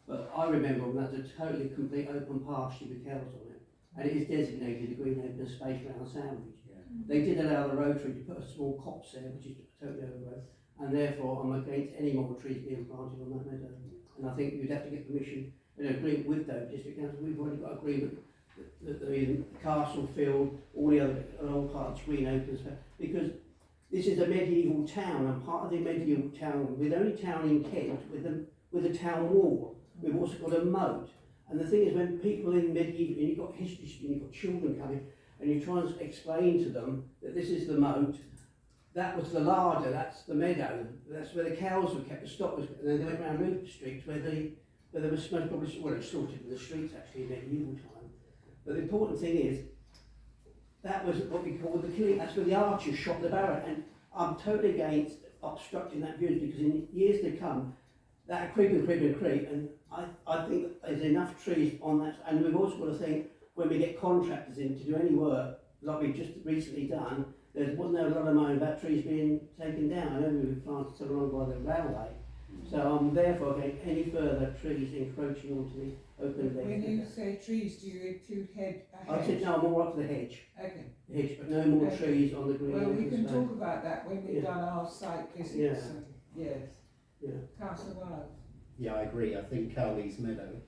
Speaker 5: but I remember when that's a totally complete open pasture with cows on it, and it is designated a green open space around Sandwich.
Speaker 1: Yeah.
Speaker 5: They did allow the Rotary to put a small copse there, which is totally overgrown, and therefore I'm against any more trees being planted on that meadow. And I think you'd have to get permission, agreement with Dover District Council. We've already got agreement that the Castle Field, all the other old parts, green open space, because this is a medieval town, and part of the medieval town, we're the only town in Kent with a town wall. We've also got a moat. And the thing is, when people in medieval, and you've got history, and you've got children coming, and you try and explain to them that this is the moat, that was the larder, that's the meadow, that's where the cows were kept, the stock was kept, and then they went round Rupert Street where there was most probably, well, it was slaughtered in the streets actually in medieval time. But the important thing is, that was what we call the killing, that's where the archers shot the barrow, and I'm totally against obstructing that view, because in years to come, that creep and creep and creep, and I think there's enough trees on that, and we've also got to think, when we get contractors in to do any work, like we've just recently done, there wasn't a lot of money about trees being taken down. I know we planted some along by the railway, so I'm therefore against any further trees encroaching onto the open
Speaker 2: when
Speaker 5: land.
Speaker 2: you say trees, do you include a
Speaker 5: I
Speaker 2: hedge?
Speaker 5: said no, more up to the hedge.
Speaker 2: Okay.
Speaker 5: The hedge, but no more
Speaker 2: Okay.
Speaker 5: trees on the green.
Speaker 2: Well, we
Speaker 5: open
Speaker 2: can
Speaker 5: space.
Speaker 2: talk about that when we've
Speaker 5: Yeah.
Speaker 2: done our site visits.
Speaker 5: Yeah.
Speaker 2: And, yes.
Speaker 5: Yeah.
Speaker 2: Councillor Wild.
Speaker 1: Yeah, I agree. I think Cowley's Meadow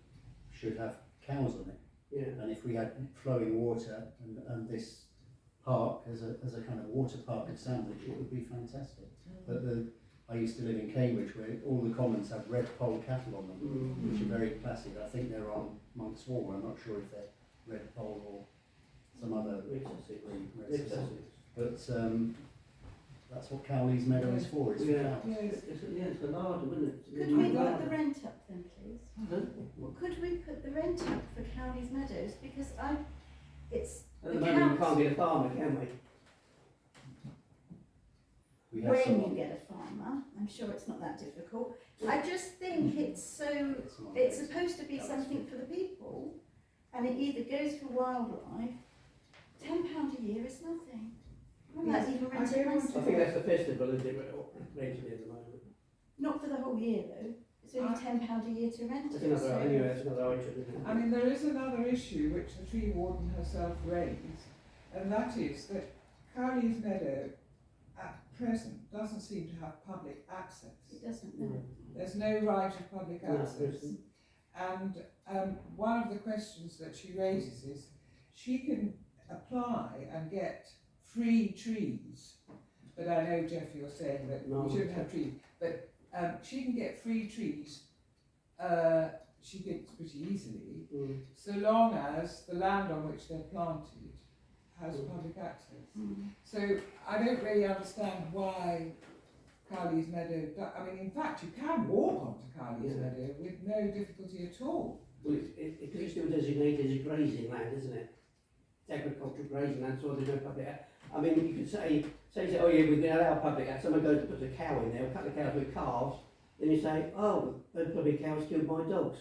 Speaker 1: should have cows on it.
Speaker 5: Yeah.
Speaker 1: And if we had flowing water and this park as a kind of water park of Sandwich, it would be fantastic. But I used to live in Cambridge, where all the commons have red poll cattle on them, which are very classic. I think they're on Monk's Wall. I'm not sure if they're red poll or some other breed. But that's what Cowley's Meadow is for. It's for
Speaker 5: Yeah.
Speaker 1: cows.
Speaker 2: Yes.
Speaker 5: It's a larder, wouldn't it?
Speaker 4: Could we put the rent up then, please?
Speaker 5: Huh?
Speaker 4: Could we put the rent up for Cowley's Meadows? Because it's
Speaker 5: At
Speaker 4: the
Speaker 5: the moment we
Speaker 4: council.
Speaker 5: can't get a farmer, can we?
Speaker 1: We have
Speaker 4: when
Speaker 1: someone.
Speaker 4: you get a farmer. I'm sure it's not that difficult. I just think it's so,
Speaker 1: someone
Speaker 4: it's
Speaker 1: goes,
Speaker 4: supposed to be something for the people, and it either goes for wildlife. £10 a year is nothing. Well, that's even
Speaker 2: I
Speaker 4: renting
Speaker 2: don't want
Speaker 4: myself.
Speaker 5: I think that's the festival, isn't it, rented at the moment.
Speaker 4: Not for the whole year though. It's only £10 a year to rent
Speaker 5: That's
Speaker 4: it.
Speaker 5: another,
Speaker 4: So
Speaker 5: anyway, that's another item, isn't it?
Speaker 2: I mean, there is another issue which the tree warden herself raised, and that is that Cowley's Meadow at present doesn't seem to have public access.
Speaker 4: it doesn't know.
Speaker 2: There's no right of public
Speaker 5: No, there
Speaker 2: access.
Speaker 5: isn't.
Speaker 2: And one of the questions that she raises is she can apply and get free trees, but I know, Jeff, you're saying that
Speaker 5: No.
Speaker 2: we shouldn't have trees, but she can get free trees, she gets pretty easily, so long as the land on which they're planted has public access.
Speaker 4: Mm.
Speaker 2: So I don't really understand why Cowley's Meadow, I mean, in fact, you can walk onto Cowley's
Speaker 5: Yeah.
Speaker 2: Meadow with no difficulty at all.
Speaker 5: Well, because it's still designated as a grazing land, isn't it? It's agricultural grazing land, so there's no public. I mean, you could say, oh yeah, we're going to allow public access. Someone goes and puts a cow in there, or a couple of cows with calves, then you say, oh, those public cows killed my dogs.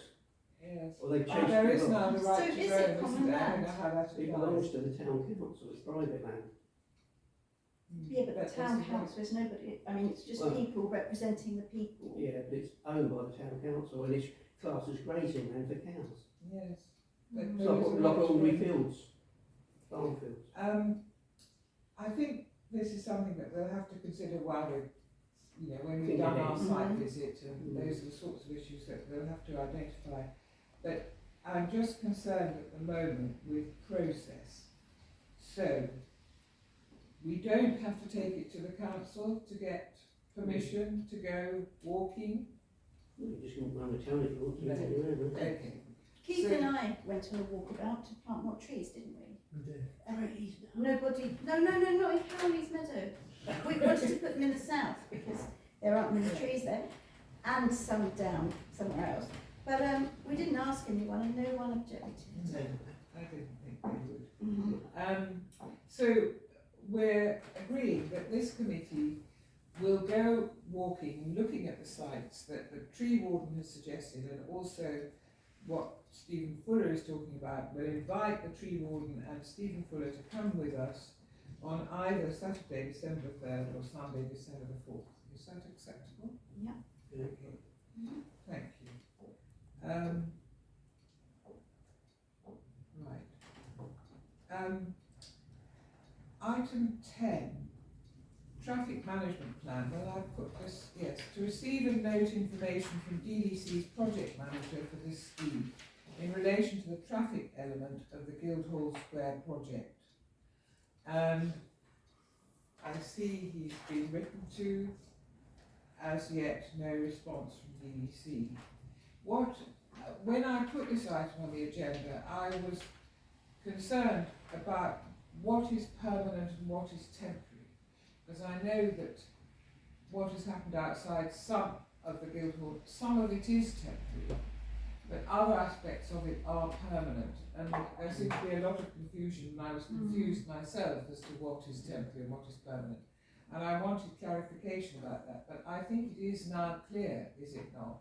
Speaker 2: Yes.
Speaker 5: Or they chased
Speaker 2: There
Speaker 5: the
Speaker 2: is
Speaker 5: dogs.
Speaker 2: now the right
Speaker 4: So
Speaker 2: to
Speaker 4: is
Speaker 2: roam,
Speaker 4: it
Speaker 2: isn't
Speaker 4: common
Speaker 2: there? I don't
Speaker 4: land?
Speaker 2: know how that
Speaker 5: It belongs
Speaker 2: applies.
Speaker 5: to the town council, it's private land.
Speaker 4: Yeah, but the
Speaker 2: there's
Speaker 4: town
Speaker 2: the-
Speaker 4: council is nobody. I mean, it's just
Speaker 5: Well-
Speaker 4: people representing the people.
Speaker 5: Yeah, but it's owned by the town council and it's classed as grazing land for cows.
Speaker 2: Yes. But
Speaker 4: Mm.
Speaker 2: there
Speaker 5: It's
Speaker 2: is a
Speaker 5: like
Speaker 2: right to
Speaker 5: ordinary
Speaker 2: roam.
Speaker 5: fields, farm fields.
Speaker 2: I think this is something that we'll have to consider while we're, when we've
Speaker 5: Think
Speaker 2: done
Speaker 5: ahead.
Speaker 2: our site
Speaker 4: Mhm.
Speaker 2: visit, and
Speaker 5: Mhm.
Speaker 2: those are the sorts of issues that we'll have to identify. But I'm just concerned at the moment with process. So, we don't have to take it to the council to get permission to go walking.
Speaker 5: You just walk around the town if you want to.
Speaker 2: No.
Speaker 5: Yeah.
Speaker 2: Okay.
Speaker 4: Keith
Speaker 2: So-
Speaker 4: and I went on a walkabout to plant more trees, didn't we?
Speaker 5: Trees.
Speaker 4: Nobody. No, not in Cowley's Meadow. We wanted to put them in the south because there aren't many trees there, and some down somewhere else. But we didn't ask anyone, and no one objected.
Speaker 2: No, I didn't think they would.
Speaker 4: Mm-hmm.
Speaker 2: So we're agreeing that this committee will go walking and looking at the sites that the tree warden has suggested, and also what Stephen Fuller is talking about. We'll invite the tree warden and Stephen Fuller to come with us on either Saturday, December 3rd or Sunday, December the 4th. Is that acceptable?
Speaker 4: Yeah.
Speaker 2: Okay.
Speaker 4: Mhm.
Speaker 2: Thank you. Right. Item 10, traffic management plan. Well, I've put this, yes, to receive and note information from DDC's project manager for this scheme in relation to the traffic element of the Guildhall Square project. And I see he's been written to, as yet no response from DDC. When I put this item on the agenda, I was concerned about what is permanent and what is temporary, because I know that what has happened outside some of the Guildhall, some of it is temporary, but other aspects of it are permanent, and there seemed to be a lot of confusion, and I was confused myself as to what is temporary and what is permanent, and I wanted clarification about that. But I think it is now clear, is it not,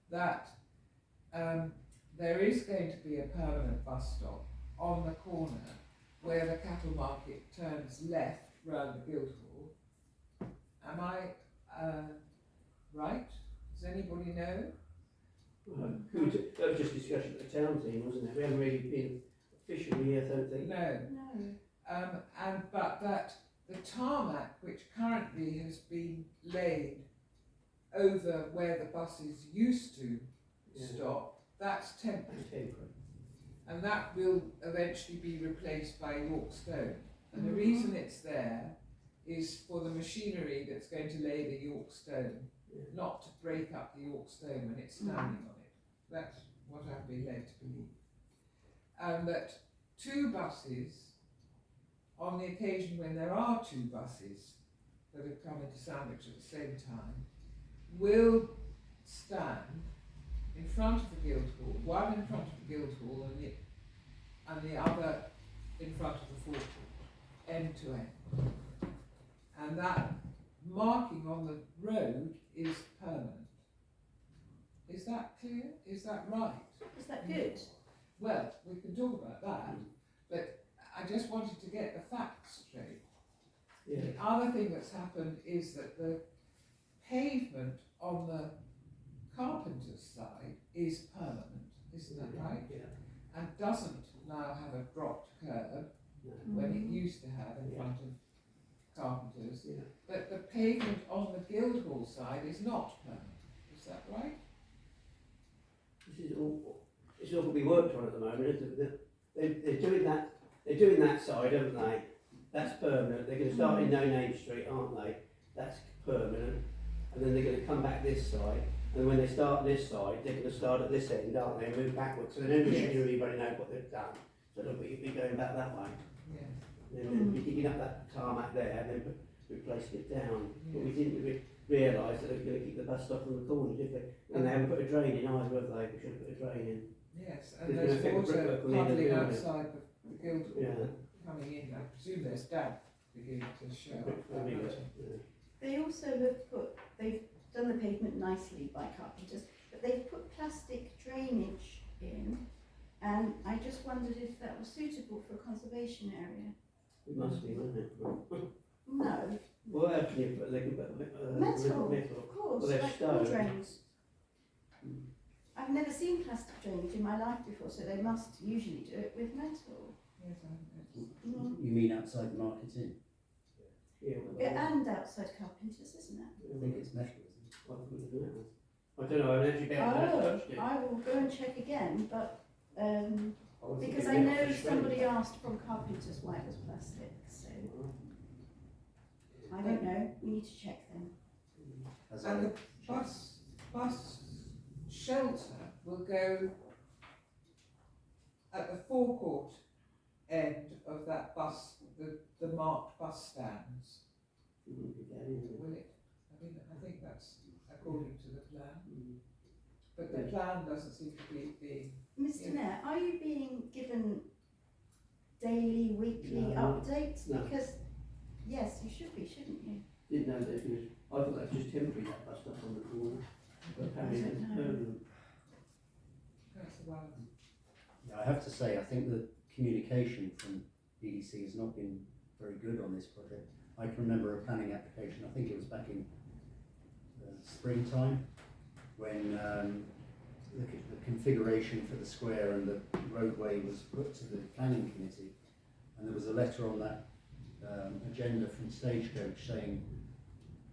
Speaker 2: that there is going to be a permanent bus stop on the corner where the cattle market turns left round the Guildhall. Am I right? Does anybody know?
Speaker 5: That was just discussion at the town team, wasn't it? We haven't really been officially here, I don't think.
Speaker 2: No.
Speaker 4: No.
Speaker 2: But that the tarmac, which currently has been laid over where the buses used to
Speaker 5: Yeah.
Speaker 2: stop, that's temporary.
Speaker 5: It's temporary.
Speaker 2: And that will eventually be replaced by York stone. And the reason it's there is for the machinery that's going to lay the York stone,
Speaker 5: Yeah.
Speaker 2: not to break up the York stone when it's standing on it. That's what I've been led to believe. And that two buses, on the occasion when there are two buses that have come into Sandwich at the same time, will stand in front of the Guildhall, one in front of the Guildhall and the other in front of the forecourt, end to end. And that marking on the road is permanent. Is that clear? Is that right?
Speaker 4: Is that good?
Speaker 2: Well, we can talk about that, but I just wanted to get the facts straight.
Speaker 5: Yeah.
Speaker 2: The other thing that's happened is that the pavement on the carpenter's side is permanent, isn't that right?
Speaker 5: Yeah.
Speaker 2: And doesn't now have a dropped curb
Speaker 5: No.
Speaker 2: when it used to have in
Speaker 5: Yeah.
Speaker 2: front of carpenters.
Speaker 5: Yeah.
Speaker 2: But the pavement on the Guildhall side is not permanent, is that right?
Speaker 5: This is all going to be worked on at the moment, isn't it? They're doing that. They're doing that side, haven't they? That's permanent. They're going to start in No Name Street, aren't they? That's permanent. And then they're going to come back this side. And when they start this side, they're going to start at this end, aren't they? And move backwards. So they don't really know what they've done. So they'll be going back that way.
Speaker 2: Yes.
Speaker 5: And then they'll be digging up that tarmac there and then replacing it down. But we didn't realise that they were going to keep the bus stop on the corner, did they? And they haven't put a drain in either, have they? We should have put a drain in.
Speaker 2: Yes,
Speaker 5: There's
Speaker 2: and
Speaker 5: gonna
Speaker 2: there's
Speaker 5: affect the
Speaker 2: water
Speaker 5: brickwork on the end of the
Speaker 2: puddling
Speaker 5: building.
Speaker 2: outside the Guildhall
Speaker 5: Yeah.
Speaker 2: coming in. I presume there's damp beginning to show up.
Speaker 5: Yeah.
Speaker 4: They also have they've done the pavement nicely by carpenters, but they've put plastic drainage in, and I just wondered if that was suitable for a conservation area.
Speaker 5: It must be, wouldn't it?
Speaker 4: No,
Speaker 5: Well, how can you put, they can put
Speaker 4: metal,
Speaker 5: metal.
Speaker 4: of course,
Speaker 5: Well, they're
Speaker 4: like
Speaker 5: stone.
Speaker 4: wall drains.
Speaker 5: Mm.
Speaker 4: I've never seen plastic drainage in my life before, so they must usually do it with metal.
Speaker 2: Yes, I know.
Speaker 4: Mm.
Speaker 1: You mean outside the Market Inn?
Speaker 5: Yeah, well,
Speaker 4: Yeah, and outside carpenters, isn't it?
Speaker 1: I think it's metal, isn't it?
Speaker 5: I don't know, I haven't actually been able to
Speaker 4: Oh,
Speaker 5: touch it.
Speaker 4: I will go and check again, but
Speaker 5: was
Speaker 4: because
Speaker 5: thinking
Speaker 4: I know
Speaker 5: metal
Speaker 4: somebody
Speaker 5: shredded.
Speaker 4: asked from carpenters why it was plastic, so I don't know. We need to check then.
Speaker 1: As
Speaker 2: And
Speaker 1: I,
Speaker 2: the bus shelter will go at the forecourt end of that bus, the marked bus stands. Will it? I think that's according to the plan. But the plan doesn't seem to be being.
Speaker 4: Mr.
Speaker 2: Yeah.
Speaker 4: Mayor, are you being given daily, weekly
Speaker 5: No.
Speaker 4: updates?
Speaker 5: No.
Speaker 4: Because yes, you should be, shouldn't you?
Speaker 5: Didn't know that because I thought that's just temporary, that bus stop on the corner. But apparently
Speaker 4: I
Speaker 5: it's
Speaker 4: don't know.
Speaker 5: permanent.
Speaker 2: That's the one.
Speaker 1: yeah, I have to say, I think the communication from BDC has not been very good on this project. I can remember a planning application, I think it was back in springtime, when the configuration for the square and the roadway was put to the planning committee, and there was a letter on that agenda from Stagecoach saying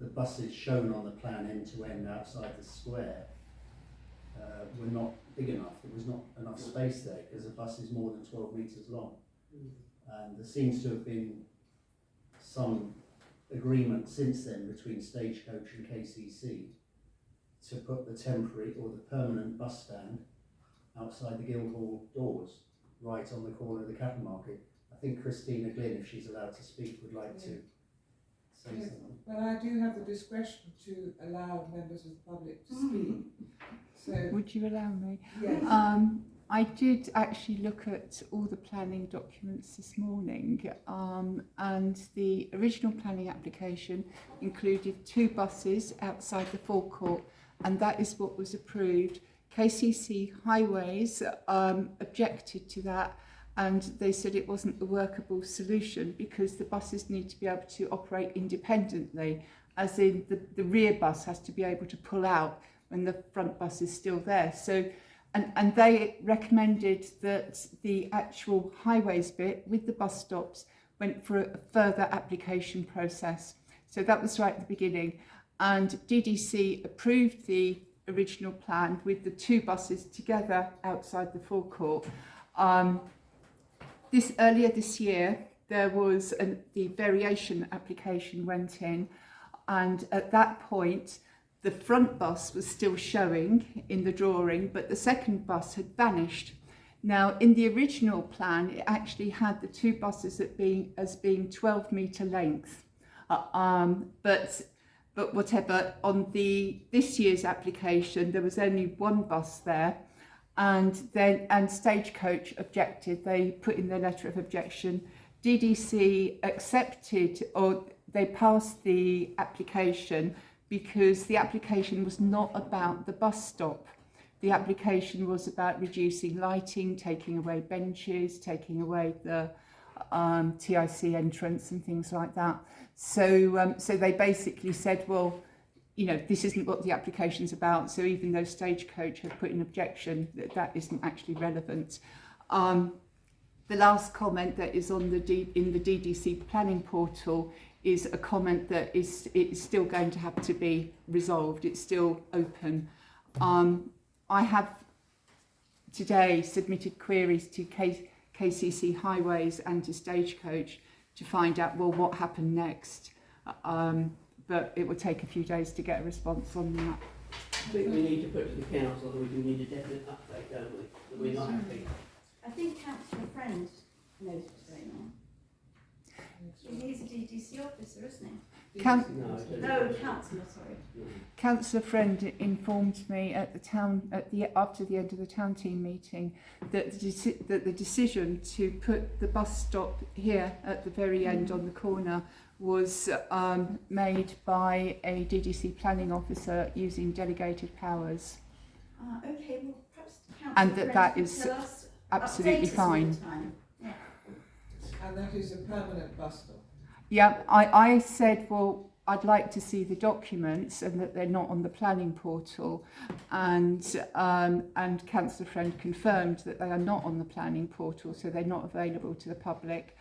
Speaker 1: the buses shown on the plan end to end outside the square were not big enough. There was not enough space there because the bus is more than 12 metres long. And there seems to have been some agreement since then between Stagecoach and KCC to put the temporary or the permanent bus stand outside the Guildhall doors, right on the corner of the Cattle Market. I think Christina Glynn, if she's allowed to speak, would like to say
Speaker 2: Yes.
Speaker 1: something.
Speaker 2: But I do have the discretion to allow members of the public to speak. So,
Speaker 7: Would you allow me?
Speaker 2: yes.
Speaker 7: I did actually look at all the planning documents this morning, and the original planning application included 2 buses outside the forecourt, and that is what was approved. KCC Highways objected to that, and they said it wasn't a workable solution because the buses need to be able to operate independently, as in the rear bus has to be able to pull out when the front bus is still there. So, and they recommended that the actual highways bit with the bus stops went for a further application process. So that was right at the beginning. And DDC approved the original plan with the 2 buses together outside the forecourt. Earlier this year, there was the variation application went in, and at that point, the front bus was still showing in the drawing, but the second bus had vanished. Now, in the original plan, it actually had the 2 buses as being 12-metre length. But whatever, on this year's application, there was only 1 bus there, and Stagecoach objected. They put in their letter of objection. DDC accepted, or they passed the application because the application was not about the bus stop. The application was about reducing lighting, taking away benches, taking away the TIC entrance and things like that. So they basically said, well, you know, this isn't what the application's about. So even though Stagecoach have put an objection, that isn't actually relevant. The last comment that is on in the DDC planning portal is a comment that it's still going to have to be resolved. It's still open. I have today submitted queries to KCC Highways and to Stagecoach to find out, well, what happened next. But it will take a few days to get a response on that.
Speaker 5: I think we need to put to the council that we do need a definite update, don't we? That we're not happy.
Speaker 4: I think Councillor Friend knows what's going on. He's a DDC officer, isn't he? No, councillor, sorry.
Speaker 7: Councillor Friend informed me at the town after the end of the town team meeting that the decision to put the bus stop here at the very end on the corner was made by a DDC planning officer using delegated powers.
Speaker 4: Okay, well perhaps
Speaker 7: And
Speaker 4: Councillor
Speaker 7: that
Speaker 4: Friend
Speaker 7: is
Speaker 4: can tell us,
Speaker 7: absolutely
Speaker 4: update us all
Speaker 7: fine.
Speaker 4: the time. Yeah.
Speaker 2: And that is a permanent bus stop.
Speaker 7: Yeah, I said, well, I'd like to see the documents and that they're not on the planning portal, and Councillor Friend confirmed that they are not on the planning portal, so they're not available to the public.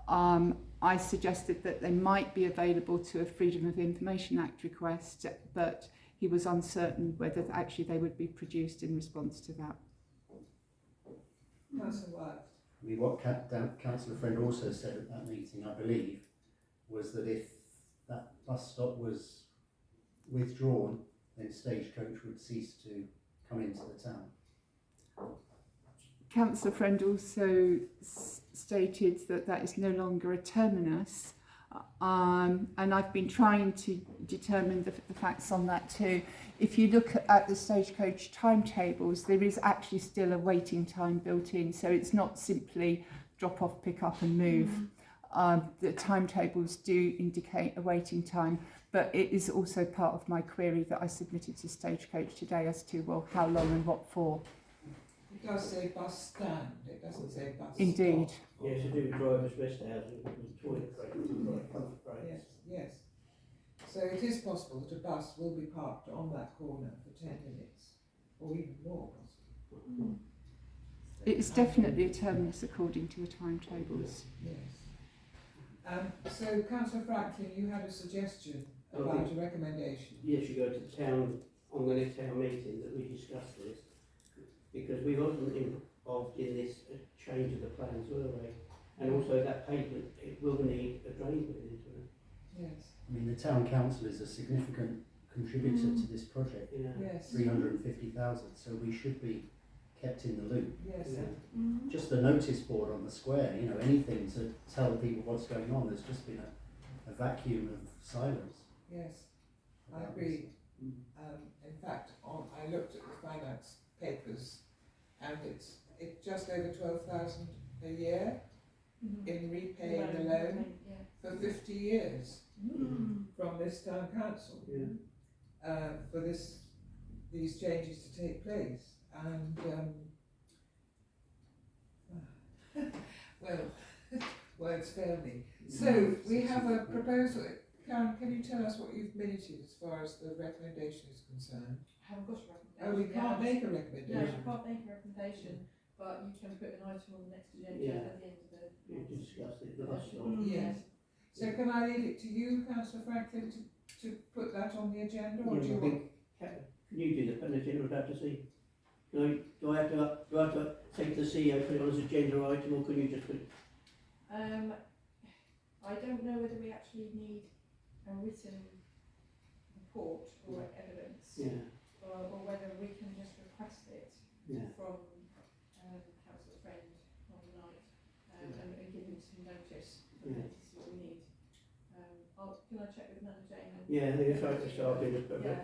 Speaker 7: I suggested that they might be available to a Freedom of Information Act request, but he was uncertain whether actually they would be produced in response to that.
Speaker 2: Councillor White.
Speaker 1: I mean, what Councillor Friend also said at that meeting, I believe, was that if that bus stop was withdrawn, then Stagecoach would cease to come into the town.
Speaker 7: Councillor Friend also stated that that is no longer a terminus, and I've been trying to determine the facts on that too. If you look at the Stagecoach timetables, there is actually still a waiting time built in, so it's not simply drop off, pick up and move. The timetables do indicate a waiting time, but it is also part of my query that I submitted to Stagecoach today as to, well, how long and what for.
Speaker 2: It does say bus stand, it doesn't say bus
Speaker 7: Indeed.
Speaker 2: stop.
Speaker 5: Yes, to do with drivers' rest houses and toilet breaks.
Speaker 2: Yes, yes. So it is possible that a bus will be parked on that corner for 10 minutes, or even more possibly.
Speaker 7: It's definitely a terminus according to the timetables.
Speaker 2: Yes. So, Councillor Franklin, you had a suggestion about a recommendation.
Speaker 5: Yes, you go to the town, on the next town meeting that we discuss this, because we wasn't involved in this change of the plans, were we? And also that pavement, it will need a drain put into it.
Speaker 2: Yes.
Speaker 1: I mean, the town council is a significant contributor to this project,
Speaker 5: You know?
Speaker 2: Yes.
Speaker 1: 350,000, so we should be kept in the loop.
Speaker 2: Yes.
Speaker 5: Yeah.
Speaker 1: Just a notice board on the square, you know, anything to tell people what's going on. There's just been a vacuum of silence.
Speaker 2: Yes. I agree. In fact, I looked at the finance papers, and it's just over 12,000 a year in repaying the loan for 50 years from this town council for these changes to take place. And well, words fail me. So we have a proposal. Karen, can you tell us what you've minuted as far as the recommendation is concerned?
Speaker 6: I haven't got a recommendation.
Speaker 2: Oh, we can't make a
Speaker 6: No,
Speaker 2: recommendation.
Speaker 6: you can't make a recommendation, but you can put an item on the next agenda
Speaker 5: Yeah.
Speaker 6: at the end of the.
Speaker 5: We discussed it, the bus stop.
Speaker 2: Yes. So can I leave it to you, Councillor Franklin, to put that on the agenda, or do you
Speaker 5: I
Speaker 2: want?
Speaker 5: think, can you do the agenda without to see? Do I have to take the CEO, put it on as agenda item, or can you just put it?
Speaker 6: I don't know whether we actually need a written report or evidence,
Speaker 5: Yeah,
Speaker 6: or whether we can just request it
Speaker 5: yeah.
Speaker 6: from Councillor Friend on the night and give him some notice for
Speaker 5: Yeah.
Speaker 6: this is what we need. Can I check with Manager Jane?
Speaker 5: Yeah, I think that's right to start doing it, but
Speaker 6: Yeah.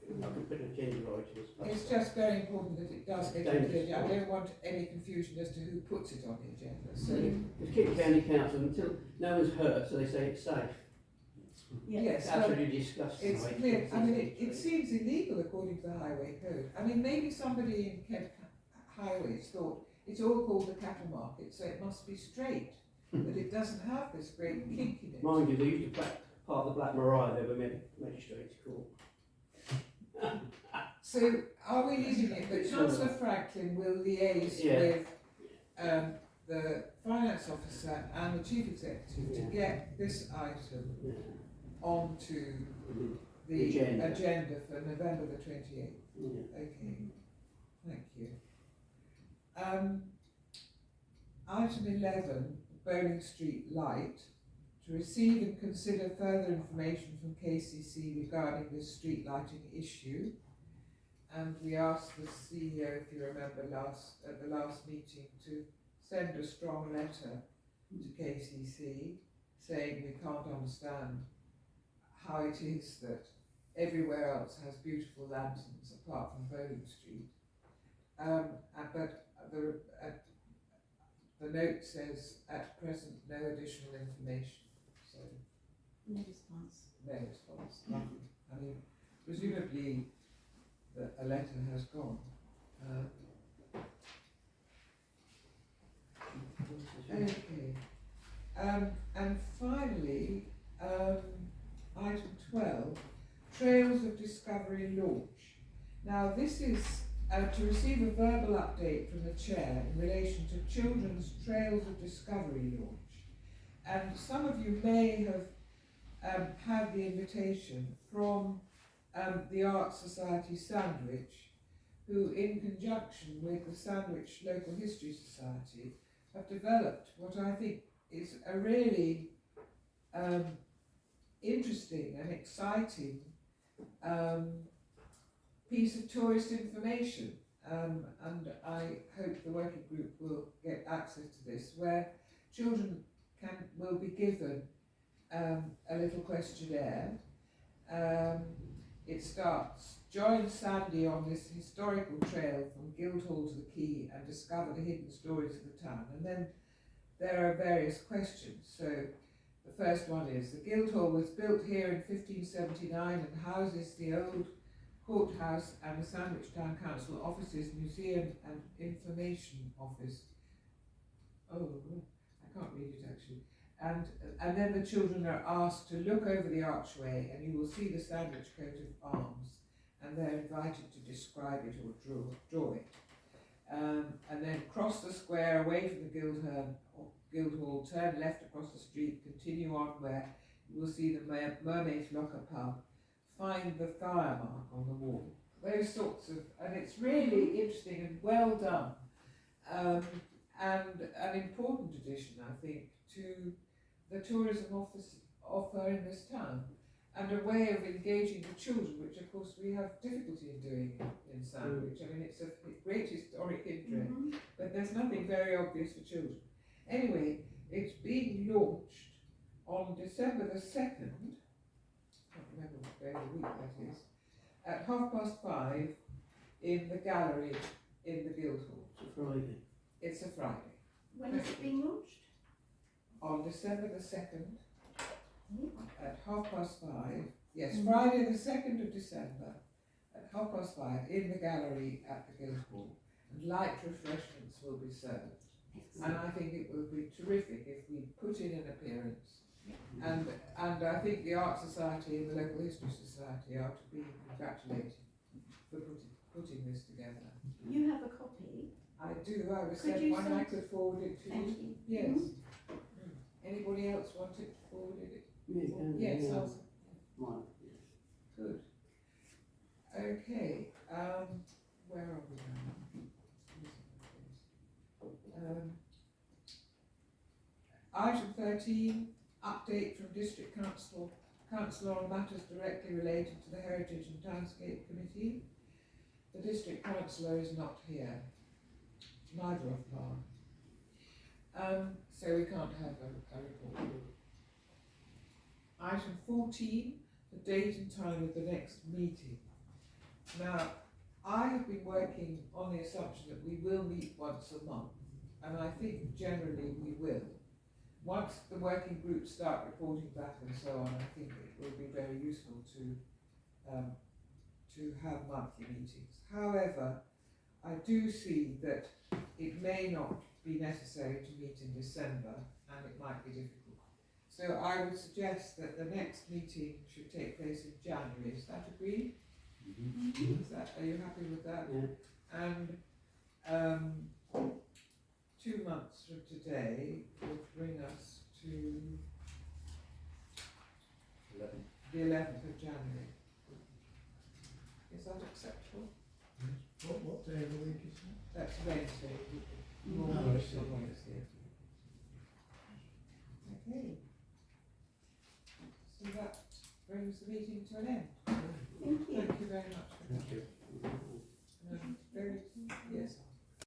Speaker 5: I can put an agenda item as well.
Speaker 2: It's just very important that it does get on the agenda. I don't want any confusion as to who puts it on the agenda. So
Speaker 5: Because Kent County Council, until no one's hurt, so they say it's safe.
Speaker 4: Yeah.
Speaker 2: Yes,
Speaker 5: That's
Speaker 2: well,
Speaker 5: already discussed
Speaker 2: it's
Speaker 5: tonight.
Speaker 2: clear, I mean, it seems illegal according to the highway code. I mean, maybe somebody in Kent Highways thought it's all called the cattle market, so it must be straight, but it doesn't have this great kink in it.
Speaker 5: Mind you, they used to part of the Black Maria, they were magistrates court.
Speaker 2: So are we leaving it that Councillor Franklin will liaise
Speaker 5: Yeah.
Speaker 2: with the finance officer and the chief executive to get this item
Speaker 5: Yeah.
Speaker 2: onto the agenda for November the 28th?
Speaker 5: Yeah.
Speaker 2: Okay, thank you. Item 11, Bowling Street Light, to receive and consider further information from KCC regarding this street lighting issue. And we asked the CEO, if you remember at the last meeting, to send a strong letter to KCC saying we can't understand how it is that everywhere else has beautiful lanterns apart from Bowling Street. But the note says at present no additional information, so
Speaker 4: No response.
Speaker 2: no response, nothing. I mean, presumably a letter has gone. Okay. And finally, item 12, Trails of Discovery launch. Now this is to receive a verbal update from the chair in relation to Children's Trails of Discovery launch. And some of you may have had the invitation from the Art Society Sandwich, who in conjunction with the Sandwich Local History Society have developed what I think is a really interesting and exciting piece of tourist information, and I hope the working group will get access to this, where children will be given a little questionnaire. It starts, join Sandy on this historical trail from Guildhall to the Quay and discover the hidden stories of the town. And then there are various questions. So the first one is, the Guildhall was built here in 1579 and houses the old courthouse and the Sandwich Town Council offices, museum and information office. Oh, I can't read it actually. And then the children are asked to look over the archway and you will see the Sandwich coat of arms, and they're invited to describe it or draw it. And then cross the square away from the Guildhall, turn left across the street, continue on where you will see the Mermaid's Locker pub, find the fire mark on the wall. Those sorts of, and it's really interesting and well done. And an important addition, I think, to the tourism offer in this town, and a way of engaging the children, which of course we have difficulty in doing in Sandwich. I mean, it's a great historic interest, but there's nothing very obvious for children. Anyway, it's being launched on December the 2nd, I can't remember what day of the week that is, at 5:30 in the gallery in the Guildhall.
Speaker 5: It's a Friday.
Speaker 2: It's a Friday.
Speaker 4: When is it being launched?
Speaker 2: On December the 2nd at 5:30. Yes, Friday the 2nd of December at 5:30 in the gallery at the Guildhall, and light refreshments will be served. And I think it will be terrific if we put in an appearance. And I think the Art Society and the Local History Society are to be congratulated for putting this together.
Speaker 4: You have a copy.
Speaker 2: I do. I was
Speaker 4: Could
Speaker 2: sent
Speaker 4: you
Speaker 2: one.
Speaker 4: send-
Speaker 2: I could forward it to
Speaker 4: Thank
Speaker 2: you.
Speaker 4: you.
Speaker 2: Yes. Anybody else want it forwarded? Yes.
Speaker 5: Yeah.
Speaker 2: I'll-
Speaker 5: Right.
Speaker 2: Good. Okay. Where are we now? Item 13. Update from District Council on matters directly related to the Heritage and Townscape Committee. The District Councillor is not here. Neither of them are. So we can't have a report. Item 14, the date and time of the next meeting. Now, I have been working on the assumption that we will meet once a month, and I think generally we will. once the working groups start reporting back and so on, I think it will be very useful to have monthly meetings. However, I do see that it may not be necessary to meet in December, and it might be difficult. So I would suggest that the next meeting should take place in January. Is that agreed? Are you happy with that?
Speaker 5: Yeah.
Speaker 2: And 2 months from today would bring us to
Speaker 1: 11.
Speaker 2: the 11th of January. Is that acceptable?
Speaker 3: What day of the week is that?
Speaker 2: That's Wednesday.
Speaker 3: Oh,
Speaker 2: Morning,
Speaker 3: I see.
Speaker 2: so Wednesday. Okay. So that brings the meeting to an end.
Speaker 4: Thank you.
Speaker 2: Thank you very much for
Speaker 1: Thank
Speaker 2: that.
Speaker 1: you.
Speaker 2: Very